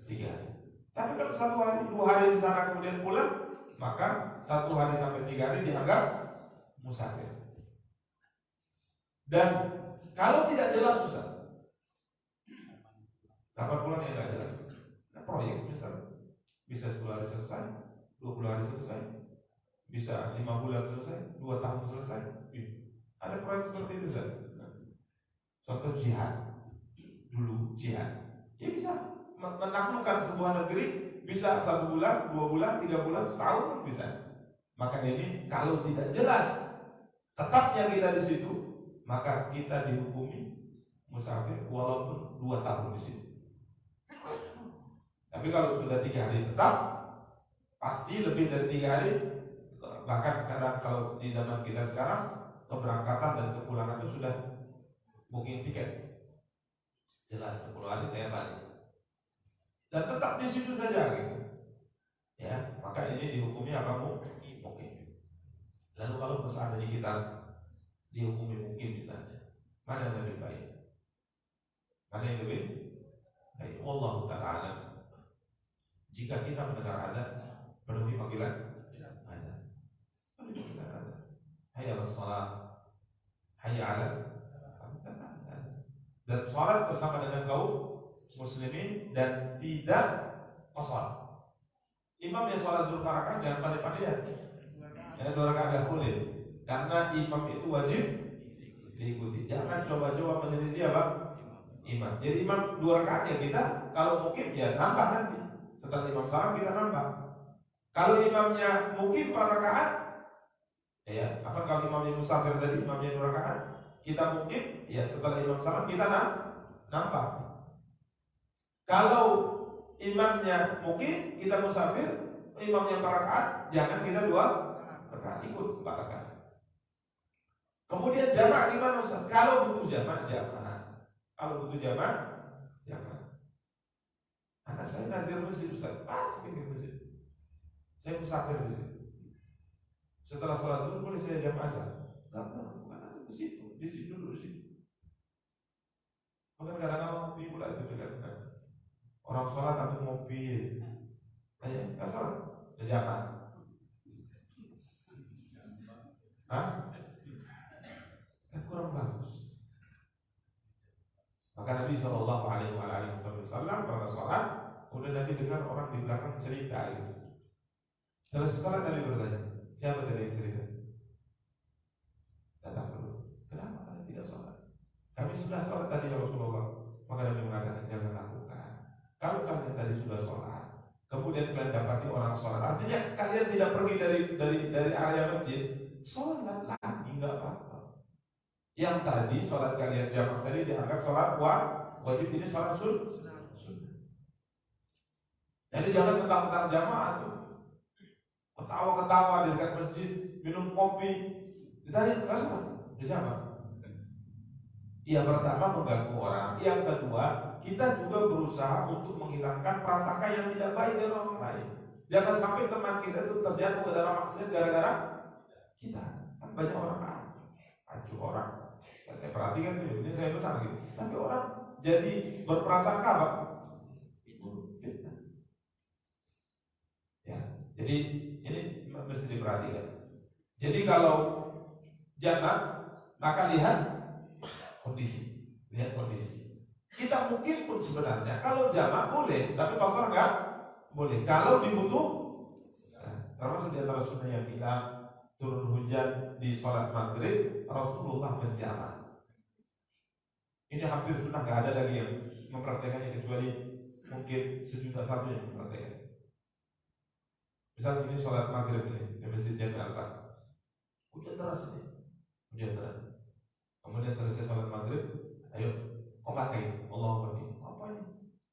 3 hari. Tapi kalau 1 hari, 2 hari di sana kemudian pulang, maka 1 hari sampai 3 hari dianggap musafir. Dan kalau tidak jelas Ustaz, kapan pulangnya nggak jelas. Nah, proyek misalnya bisa 10 hari selesai, 20 hari selesai, bisa 5 bulan selesai, 2 tahun selesai. Ada proyek seperti itu Ustaz. Contoh jihad, dulu jihad, ya bisa menaklukkan sebuah negeri, bisa 1 bulan, 2 bulan, 3 bulan, setahun pun bisa. Maka ini kalau tidak jelas tetapnya kita di situ, maka kita dihukumi musafir walaupun 2 tahun di situ. Tapi kalau sudah 3 hari tetap, pasti lebih dari 3 hari. Bahkan kadang kalau di zaman kita sekarang, keberangkatan dan kepulangan itu sudah booking tiket. Jelas 10 hari saya balik. Dan tetap di situ saja gitu. Ya, maka ini dihukumi apa mukim. Lalu kalau seandainya kita dihukumi mukim misalnya, mana yang lebih baik? Mana yang lebih baik? Wallahu ta'ala. Jika kita mendengar azan, penuhi panggilan azan. Penuhi panggilan azan. Hayya 'alas shalah, hayya 'alal. Dan sholat bersama dengan kaum muslimin dan tidak qasar. Imam yang sholat 2 rakaat jangan pandai-pandaian. Ya, 2 rakaat enggak boleh. Karena imam itu wajib diikuti. Jangan coba-coba menyelisih apa? Imam. Jadi imam 2 rakaat ya kita kalau mukim ya nambah nanti. Setelah imam salam kita nambah. Kalau imamnya mukim 4 rakaat, ya, apa kalau imamnya musafir tadi imamnya 2 rakaat, kita mukim ya setelah imam salam kita nambah. Kalau imamnya mukim kita musafir, imamnya 4 rakaat, jangan kita 2 rakaat, ikut 4 rakaat. Kemudian jamaah gimana Ustaz? Kalau butuh jamaah. Kalau butuh jamaah. Anak saya nadir masjid Ustaz, pas pinggir masjid. Saya musafir di situ. Setelah sholat dulu boleh saya jamaah asar. Bukan itu di situ, di situ dulu di situ. Maka kadang-kadang ngopi pula itu dekat. Orang sholat atau ngopi, aja nggak sholat, udah jamaah. Hah? Kan kurang bagus. Maka Nabi Shallallahu Alaihi Wasallam pada sholat, kemudian Nabi dengar orang di belakang cerita gitu. Selesai sholat Nabi bertanya, siapa tadi yang cerita? Datang dulu. Kenapa kalian tidak sholat? Kami sudah sholat tadi ya Rasulullah. Maka Nabi mengatakan jangan lakukan. Kalau kalian tadi sudah sholat, kemudian kalian dapati orang sholat, artinya kalian tidak pergi dari area masjid, sholat lagi nggak apa-apa. Yang tadi sholat kalian jamaah tadi dianggap sholat wajib, ini sholat sunnah. Jadi jangan mentang-mentang jamaah tuh, ketawa-ketawa di dekat masjid, minum kopi, ditanya nggak sholat, di jamaah. Yang pertama mengganggu orang, yang kedua kita juga berusaha untuk menghilangkan prasangka yang tidak baik dari orang lain. Jangan sampai teman kita itu terjatuh ke dalam maksiat gara-gara kita. Kan banyak orang acuh orang. Saya perhatikan tuh, ini saya benar gitu. Tapi orang jadi berprasangka apa? Fitnah. Ya, jadi ini mesti diperhatikan. Jadi kalau jamaah maka lihat kondisi. Kita mungkin pun sebenarnya kalau jamaah boleh, tapi qasar enggak boleh. Kalau dibutuh, termasuk di antara sunnah yang bilang turun hujan di sholat maghrib, Rasulullah menjamaah. Ini hampir sunnah, enggak ada lagi yang mempraktekannya kecuali mungkin 1.000.000 yang mempraktekan. Misal ini sholat maghrib ini di Masjid Jami Al-Fatih, hujan deras ini, hujan deras. Kemudian selesai sholat maghrib, ayo kau pakai Allahu Akbar. Apa ini?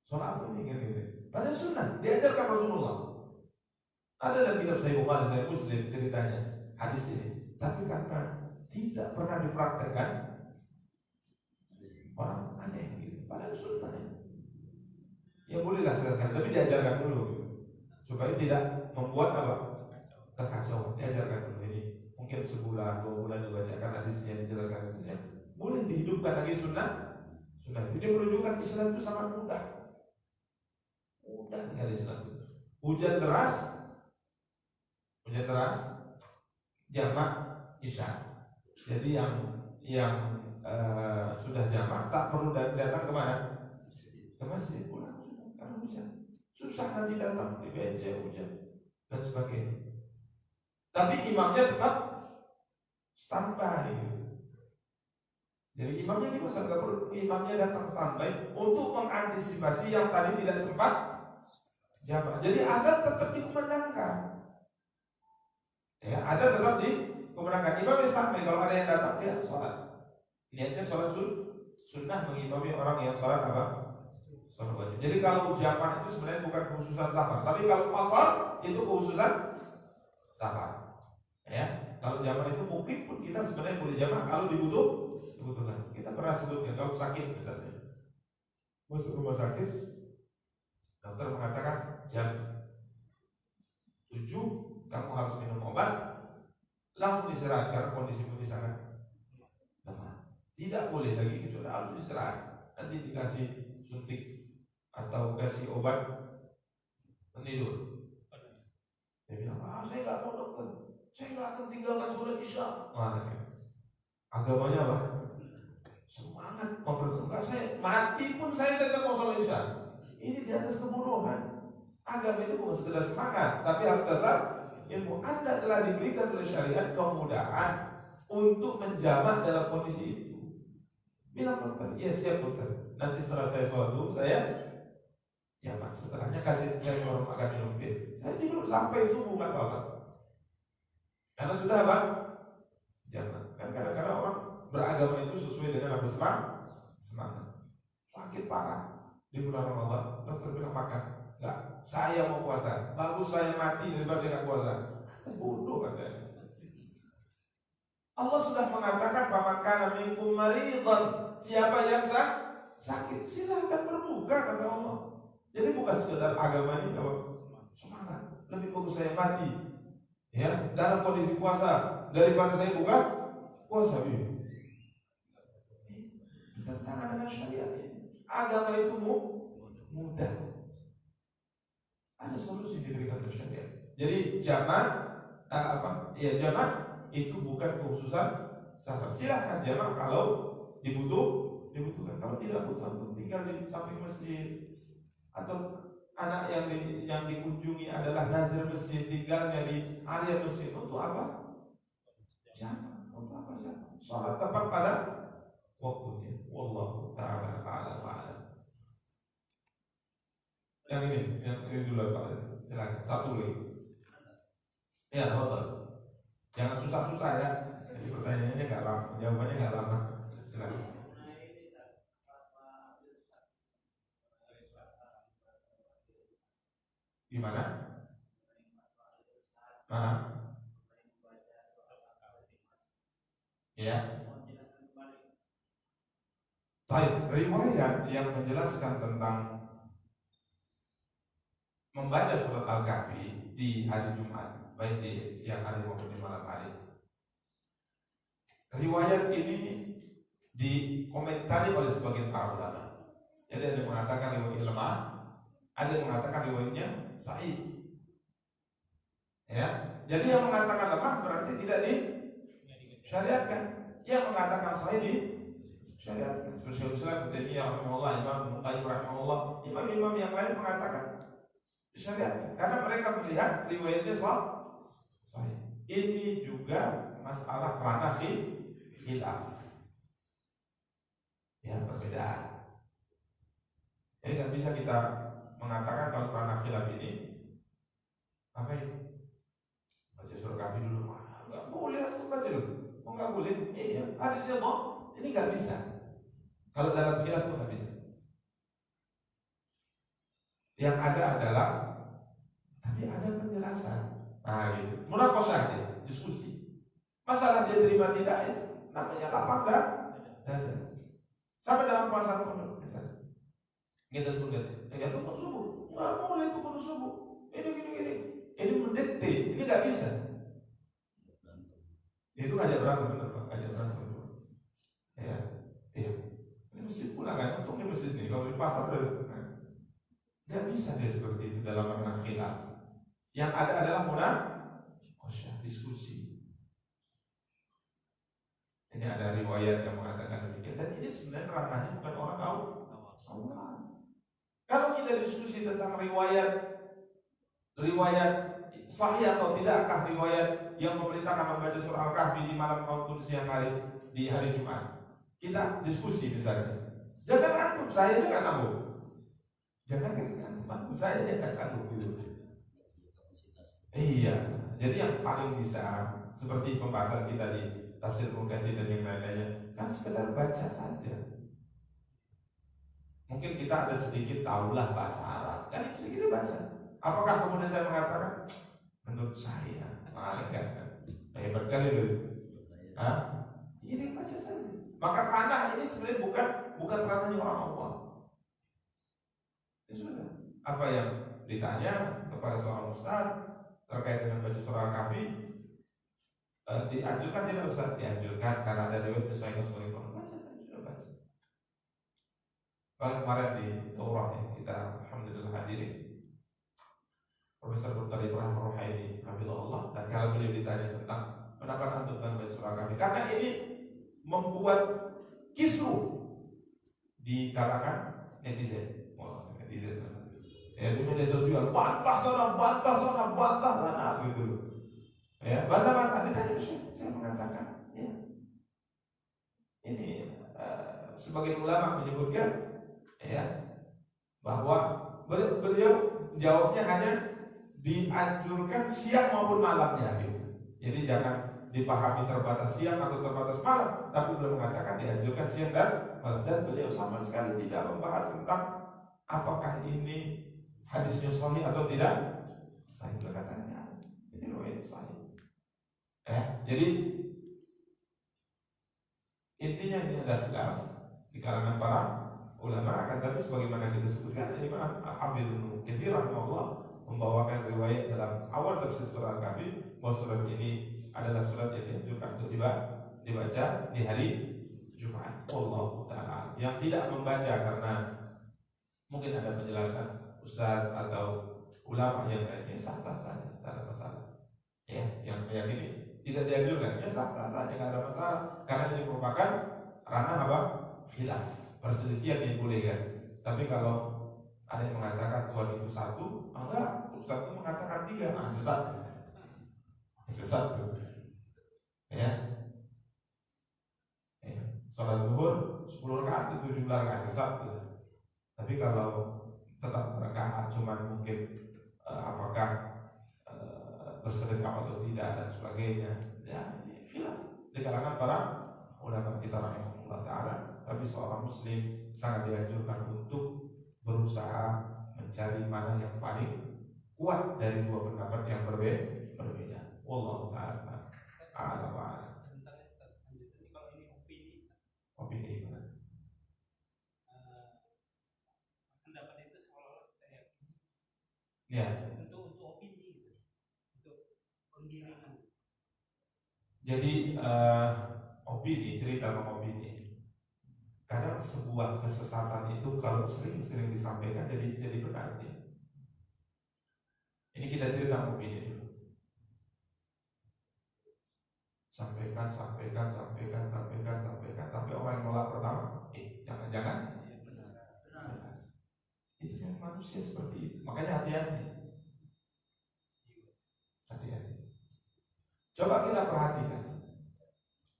Sholat apa ini? Gitu. Padahal sunnah diajarkan Rasulullah. Ada dalam kitab Sahih Bukhari, Sahih Muslim ceritanya hadis ini. Tapi karena tidak pernah dipraktekkan, orang aneh gitu. Padahal sunnah. Ya bolehlah sekali, tapi diajarkan dulu gitu. Supaya tidak membuat apa? kekacauan. Diajarkan dulu ini. Mungkin sebulan, 2 bulan dibacakan hadisnya, dijelaskan hadisnya. Boleh dihidupkan lagi sunnah. Sunnah itu menunjukkan Islam itu sangat mudah. Mudah sekali Islam itu. Hujan deras, jamak isya. Jadi yang sudah jamak tak perlu datang kemana? Ke masjid pulang karena hujan. Susah nanti datang di BC hujan dan sebagainya. Tapi imamnya tetap standby. Jadi imamnya di masa nggak perlu imamnya datang standby untuk mengantisipasi yang tadi tidak sempat jamak. Jadi azan tetap dikumandangkan. Ya, azan tetap dikumandangkan. Imamnya standby kalau ada yang datang dia sholat. Niatnya sholat sunnah mengimami orang yang sholat apa? Sholat wajib. Jadi kalau jamak itu sebenarnya bukan khususan safar, tapi kalau qasar itu khususan safar. Ya, kalau jamak itu mungkin pun kita sebenarnya boleh jamak kalau dibutuhkan. Kita pernah sebutkan kalau sakit misalnya, masuk rumah sakit, dokter mengatakan jam 7 kamu harus minum obat, langsung istirahat karena kondisi sangat lemah. Tidak boleh lagi kecuali harus istirahat. Nanti dikasih suntik atau kasih obat penidur. Dia bilang, saya nggak mau dokter, saya nggak akan tinggalkan sholat isya. Agamanya apa? Semangat memperkenalkan saya mati pun saya tetap mau sholat isya. Ini di atas kebodohan. Agama itu bukan sekedar semangat, tapi harus dasar ilmu. Anda telah diberikan oleh syariat kemudahan untuk menjamak dalam kondisi itu. Bilang dokter, ya siap dokter. Nanti setelah saya sholat dulu saya jamak. Setelahnya kasih saya makan minum bir. Saya tidur sampai subuh nggak apa-apa. Karena sudah apa? Jamak. Kan kadang-kadang orang beragama itu sesuai dengan apa semangat. Sakit parah di bulan Ramadan, dokter bilang makan. Enggak, saya mau puasa. Bagus saya mati daripada saya nggak puasa. Bodoh katanya. Allah sudah mengatakan famakana minkum maridhan, siapa yang sakit silahkan berbuka kata Allah. Jadi bukan sekedar agama ini semangat. Lebih bagus saya mati ya dalam kondisi puasa daripada saya buka puasa ini. Bertentangan dengan syariat ini. Agama itu mudah. Ada solusi diberikan oleh syariat. Jadi jamak jamak itu bukan khususan safar. Silahkan jamak kalau dibutuhkan. Kalau tidak butuh untuk tinggal di samping masjid atau anak yang dikunjungi adalah nazir masjid, tinggalnya di area masjid, untuk apa? Jamak. Untuk apa jamak? Salat tepat pada waktunya. Wallahu ta'ala a'lam. Yang ini dulu Pak. Silakan. Satu lagi. Ya, betul. Jangan susah-susah ya. Jadi pertanyaannya nggak lama, jawabannya nggak lama. Silakan. Gimana? Ya. Baik, riwayat yang menjelaskan tentang membaca surat Al-Kahfi di hari Jumat, baik di siang hari maupun di malam hari. Riwayat ini dikomentari oleh sebagian para ulama. Jadi ada yang mengatakan riwayatnya lemah, ada yang mengatakan riwayatnya sahih. Ya, jadi yang mengatakan lemah berarti tidak disyariatkan. Yang mengatakan sahih disyariatkan. Seperti Islam Taimiyah rahimahullah, Imam Qayyim rahimahullah, imam-imam yang lain mengatakan disyariatkan karena mereka melihat riwayatnya sahih. Ini juga masalah ranah khilaf. Ya, perbedaan. Jadi nggak bisa kita mengatakan kalau ranah khilaf ini apa ini? Baca surah Kahfi dulu. Nggak boleh, baca dulu. Oh nggak boleh? Iya, hadisnya mau. Ini nggak bisa. Kalau dalam khilaf itu nggak bisa. Yang ada adalah, tapi ada penjelasan. Nah gitu. Munaqashah dia, diskusi. Masalah dia terima tidak itu namanya lapang dada. Sampai dalam pasar pun misalnya. Kita sebutkan, ya tukun subuh, nggak boleh tukun subuh. Ini. Ini mendikte, ini nggak bisa. Itu ngajak berantem bener Pak, ngajak berantem. Ya, iya. Ini masjid pula kan, untungnya masjid nih. Kalau di pasar nggak bisa dia seperti itu dalam makna khilaf. Yang ada adalah munaqasyah, diskusi. Ini ada riwayat yang mengatakan demikian, dan ini sebenarnya ranahnya bukan orang awam. Kalau kita diskusi tentang riwayat sahih atau tidakkah riwayat yang memerintahkan membaca surah Al-Kahfi di malam maupun siang hari di hari Jumat, kita diskusi misalnya. Jangan antum, saya juga sanggup. Jangan antum, saya juga sanggup gitu. Iya, jadi yang paling bisa seperti pembahasan kita di tafsir Mukatsir dan yang lain-lainnya kan sekedar baca saja. Mungkin kita ada sedikit tahulah bahasa Arab, kan itu sedikit baca. Apakah kemudian saya mengatakan menurut saya malaikat hebat kali loh. Ini baca saja. Maka ranah ini sebenarnya bukan ranahnya orang awam. Ya sudah. Apa yang ditanya kepada seorang ustaz terkait dengan baca surah Al-Kahfi, dianjurkan tidak Ustaz? Dianjurkan karena ada riwayat Sahih Muslim. Baca saja, sudah baca. Kalau kemarin di daurah yang kita alhamdulillah hadirin, Profesor Dr. Ibrahim Ruhaili hafizahullah, dan kalau beliau ditanya tentang pendapat antum tentang baca surah Al-Kahfi, karena ini membuat kisru di kalangan netizen. Netizen. Ya, di media sosial, bantah sana gitu. Ya, bantah. Ditanya, saya mengatakan, ya, ini sebagian ulama menyebutkan, ya, bahwa beliau jawabnya hanya dianjurkan siang maupun malamnya, gitu. Jadi jangan dipahami terbatas siang atau terbatas malam, tapi beliau mengatakan dianjurkan siang dan malam. Dan beliau sama sekali tidak membahas tentang apakah ini hadisnya sahih atau tidak sahih. Katanya ini riwayat sahih. Jadi intinya ini ada khilaf di kalangan para ulama, akan tapi sebagaimana kita sebutkan, Imam Al-Hafidz Katsir rahimahullah membawakan riwayat dalam awal tafsir surah Al-Kahfi bahwa surat ini adalah surat yang dianjurkan untuk dibaca di hari Jumat. Wallahu ta'ala. Yang tidak membaca karena mungkin ada penjelasan ustaz atau ulama yang lainnya, sah-sah saja, tidak ada masalah. Ya, yang ini tidak dianjurkan, ya sah-sah saja, tidak ada masalah, karena ini merupakan ranah apa? Khilaf, perselisihan yang dibolehkan. Tapi kalau ada yang mengatakan Tuhan itu satu, enggak, ustaz itu mengatakan tiga, sesat tuh. Ya. Salat zuhur 10 rakaat itu 17 rakaat, sesat tuh. Tapi kalau tetap rakaat cuman mungkin apakah bersedekah atau tidak dan sebagainya, ya ini khilaf di kalangan para ulama kita rahimahullah ta'ala. Tapi seorang muslim sangat dianjurkan untuk berusaha mencari mana yang paling kuat dari dua pendapat yang berbeda. Wallahu ta'ala a'lam wa a'lam. Kalau ini Opini gimana? pendapat itu seolah-olah kayak Ya. untuk opini gitu. Untuk penggiringan. Jadi opini, cerita tentang opini. Kadang sebuah kesesatan itu kalau sering-sering disampaikan jadi benar ya. Ini kita cerita opini dulu. Sampaikan sampai orang yang nolak pertama, jangan-jangan benar. Itu kan manusia seperti itu. Makanya hati-hati. Coba kita perhatikan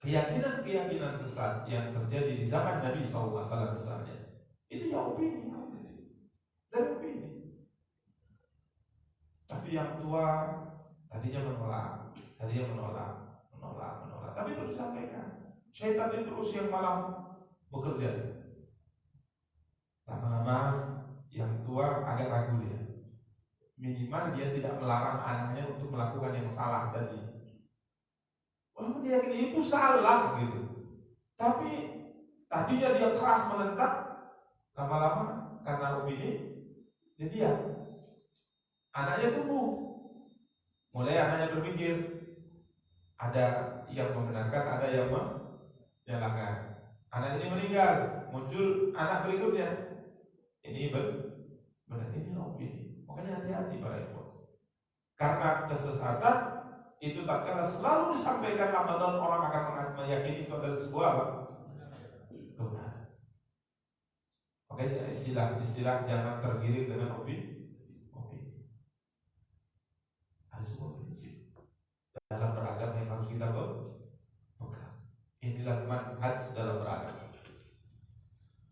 keyakinan sesat yang terjadi di zaman Nabi SAW misalnya, itu ya opini dan opini. Tapi yang tua tadinya menolak, tapi terus disampaikan. Syaitan itu terus yang malam bekerja. Lama-lama yang tua agak ragu dia. Minimal dia tidak melarang anaknya untuk melakukan yang salah tadi. Walaupun dia yakin itu salah gitu. Tapi tadinya dia keras menentang, lama-lama karena opini dia diam. Anaknya tumbuh. Mulai anaknya berpikir, Ada yang membenarkan, ada yang menyalahkan. Anak ini meninggal, muncul anak berikutnya. Ini benar, ini opini. Makanya hati-hati para ibu. Karena kesesatan itu tak kalah selalu disampaikan Ramadan, orang akan meyakini itu adalah sebuah apa? Kebenaran. Makanya istilah jangan tergiring dengan opini. Ada sebuah prinsip dalam beragama yang harus kita pegang. Inilah manhaj dalam beragama.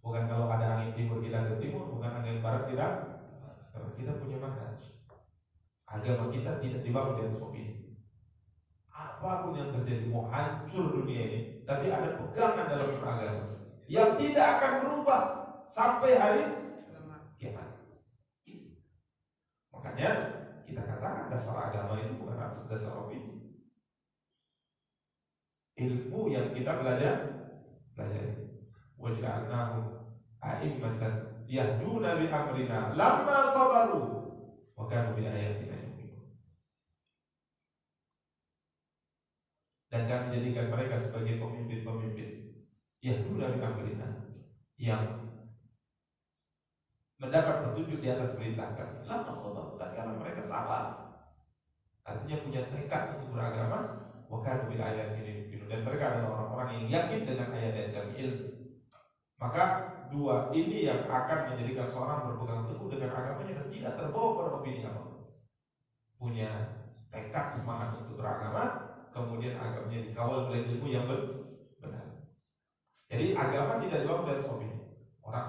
Bukan kalau ada angin timur kita ke timur, bukan angin barat kita punya manhaj. Agama kita tidak dibangun di atas opini. Apapun yang terjadi, mau hancur dunia ini, tapi ada pegangan dalam beragama yang tidak akan berubah sampai hari kiamat. Makanya kita katakan dasar agama itu bukan atas dasar opini. Ilmu yang kita pelajari. Waj'alnahum a'immatan yahduna bi amrina lamma sabaru wa kanu bi ayatina yuqinun. Dan kami jadikan mereka sebagai pemimpin-pemimpin yahduna bi amrina, yang mendapat petunjuk di atas perintah kami. Lamma sabaru, karena mereka sabar, artinya punya tekad untuk beragama. Wa kanu bi ayatina yuqinun, dan mereka adalah orang-orang yang yakin dengan ayat-ayat kami, ilmu. Maka dua ini yang akan menjadikan seorang berpegang teguh dengan agamanya dan tidak terbawa pada opini apapun. Punya tekad semangat untuk beragama, kemudian agamanya dikawal oleh ilmu yang benar. Jadi agama tidak dibangun dari opini. Orang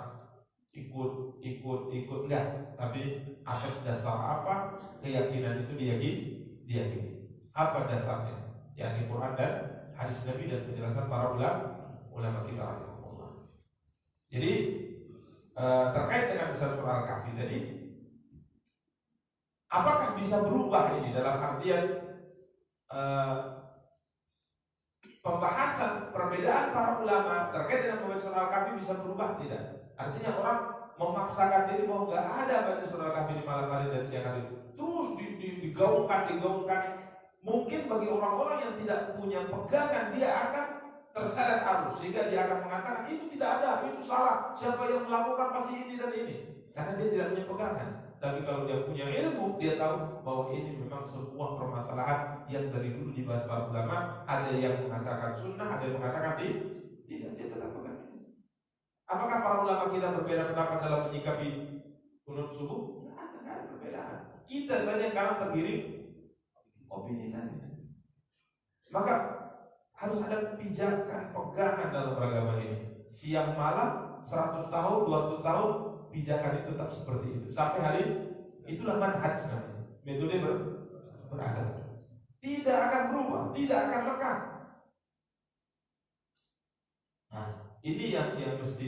ikut enggak, tapi atas dasar apa keyakinan itu diyakini. Apa dasarnya? Yakni Quran dan hadis Nabi dan penjelasan para ulama kita rahimahullah. Jadi terkait dengan surah Al-Kahfi tadi, apakah bisa berubah ini dalam artian pembahasan perbedaan para ulama terkait dengan membaca surah Al-Kahfi bisa berubah tidak? Artinya orang memaksakan diri mau nggak ada baca surah Al-Kahfi di malam hari dan siang hari, terus digaungkan. Mungkin bagi orang-orang yang tidak punya pegangan, dia akan terseret arus, sehingga dia akan mengatakan itu tidak ada, itu salah, siapa yang melakukan pasti ini dan ini, karena dia tidak punya pegangan. Tapi kalau dia punya ilmu, dia tahu bahwa ini memang sebuah permasalahan yang dari dulu dibahas para ulama. Ada yang mengatakan sunnah, ada yang mengatakan tidak, dia tetap pegang ini. Apakah para ulama kita berbeda pendapat dalam menyikapi kunut subuh? Tidak ada perbedaan. Kita saja karena tergiring opini tadi. Maka harus ada pijakan, pegangan dalam beragama ini. Siang malam, 100 tahun, 200 tahun, pijakan itu tetap seperti itu. Sampai hari itulah manhaj namanya. Metode beragama. Tidak akan berubah, tidak akan lekang. Nah, ini yang mesti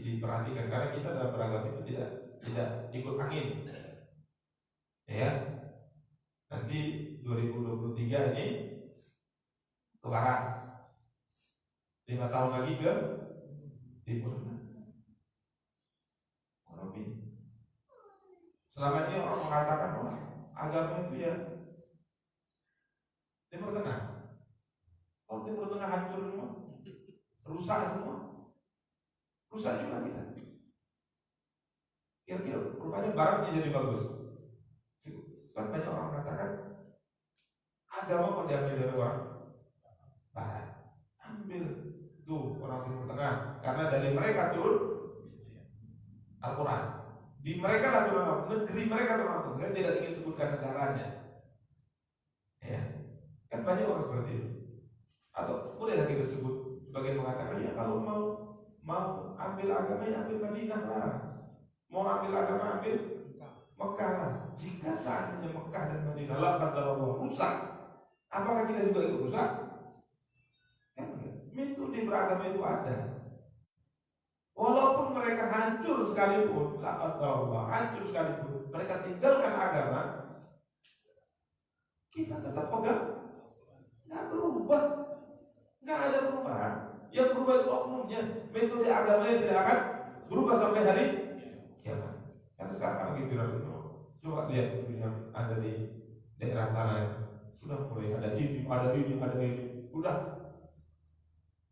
diperhatikan, karena kita dalam beragama itu tidak ikut angin. Ya. Nanti 2023 ini ke barat, 5 tahun lagi ke timur. Selama ini orang mengatakan bahwa agama itu ya Timur Tengah. Kalau Timur Tengah hancur semua, rusak semua, rusak juga kita. Kira-kira rupanya baratnya jadi bagus. Kan banyak orang mengatakan agama mau diambil dari orang barat. Ambil tuh orang Timur Tengah, karena dari mereka turun Al-Quran. Di mereka lah turun Al-Quran, negeri mereka turun Al-Quran. Saya tidak ingin sebutkan negaranya. Ya, kan banyak orang seperti itu. Atau bolehlah kita sebut sebagai mengatakan ya kalau mau ambil agamanya ambil Madinah lah, mau ambil agama ambil Mekah lah. Jika seandainya Mekah dan Madinah Allah rusak, apakah kita juga ikut rusak? Kan metode beragama itu ada. Walaupun mereka hancur sekalipun, hancur sekalipun, mereka tinggalkan agama, kita tetap pegang, nggak berubah, nggak ada perubahan. Yang berubah itu oknumnya, metode agamanya tidak akan berubah sampai hari kiamat. Karena sekarang lagi viral itu, coba lihat itu yang ada di daerah sana, sudah sudah mulai ada ini, udah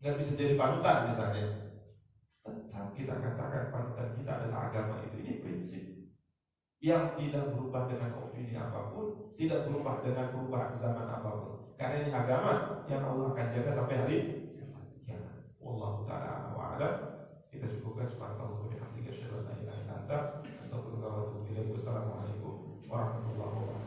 nggak bisa jadi panutan misalnya. Tetap kita katakan panutan kita adalah agama itu. Ini prinsip yang tidak berubah dengan opini apapun, tidak berubah dengan perubahan zaman apapun. Karena ini agama yang Allah akan jaga sampai hari kiamat. Wallahu ta'ala a'lam. Kita cukupkan subhanallahi wa bihamdihi asyhadu an la ilaha illa anta astaghfiruka wa atubu ilaik. Wassalamualaikum warahmatullahi wabarakatuh.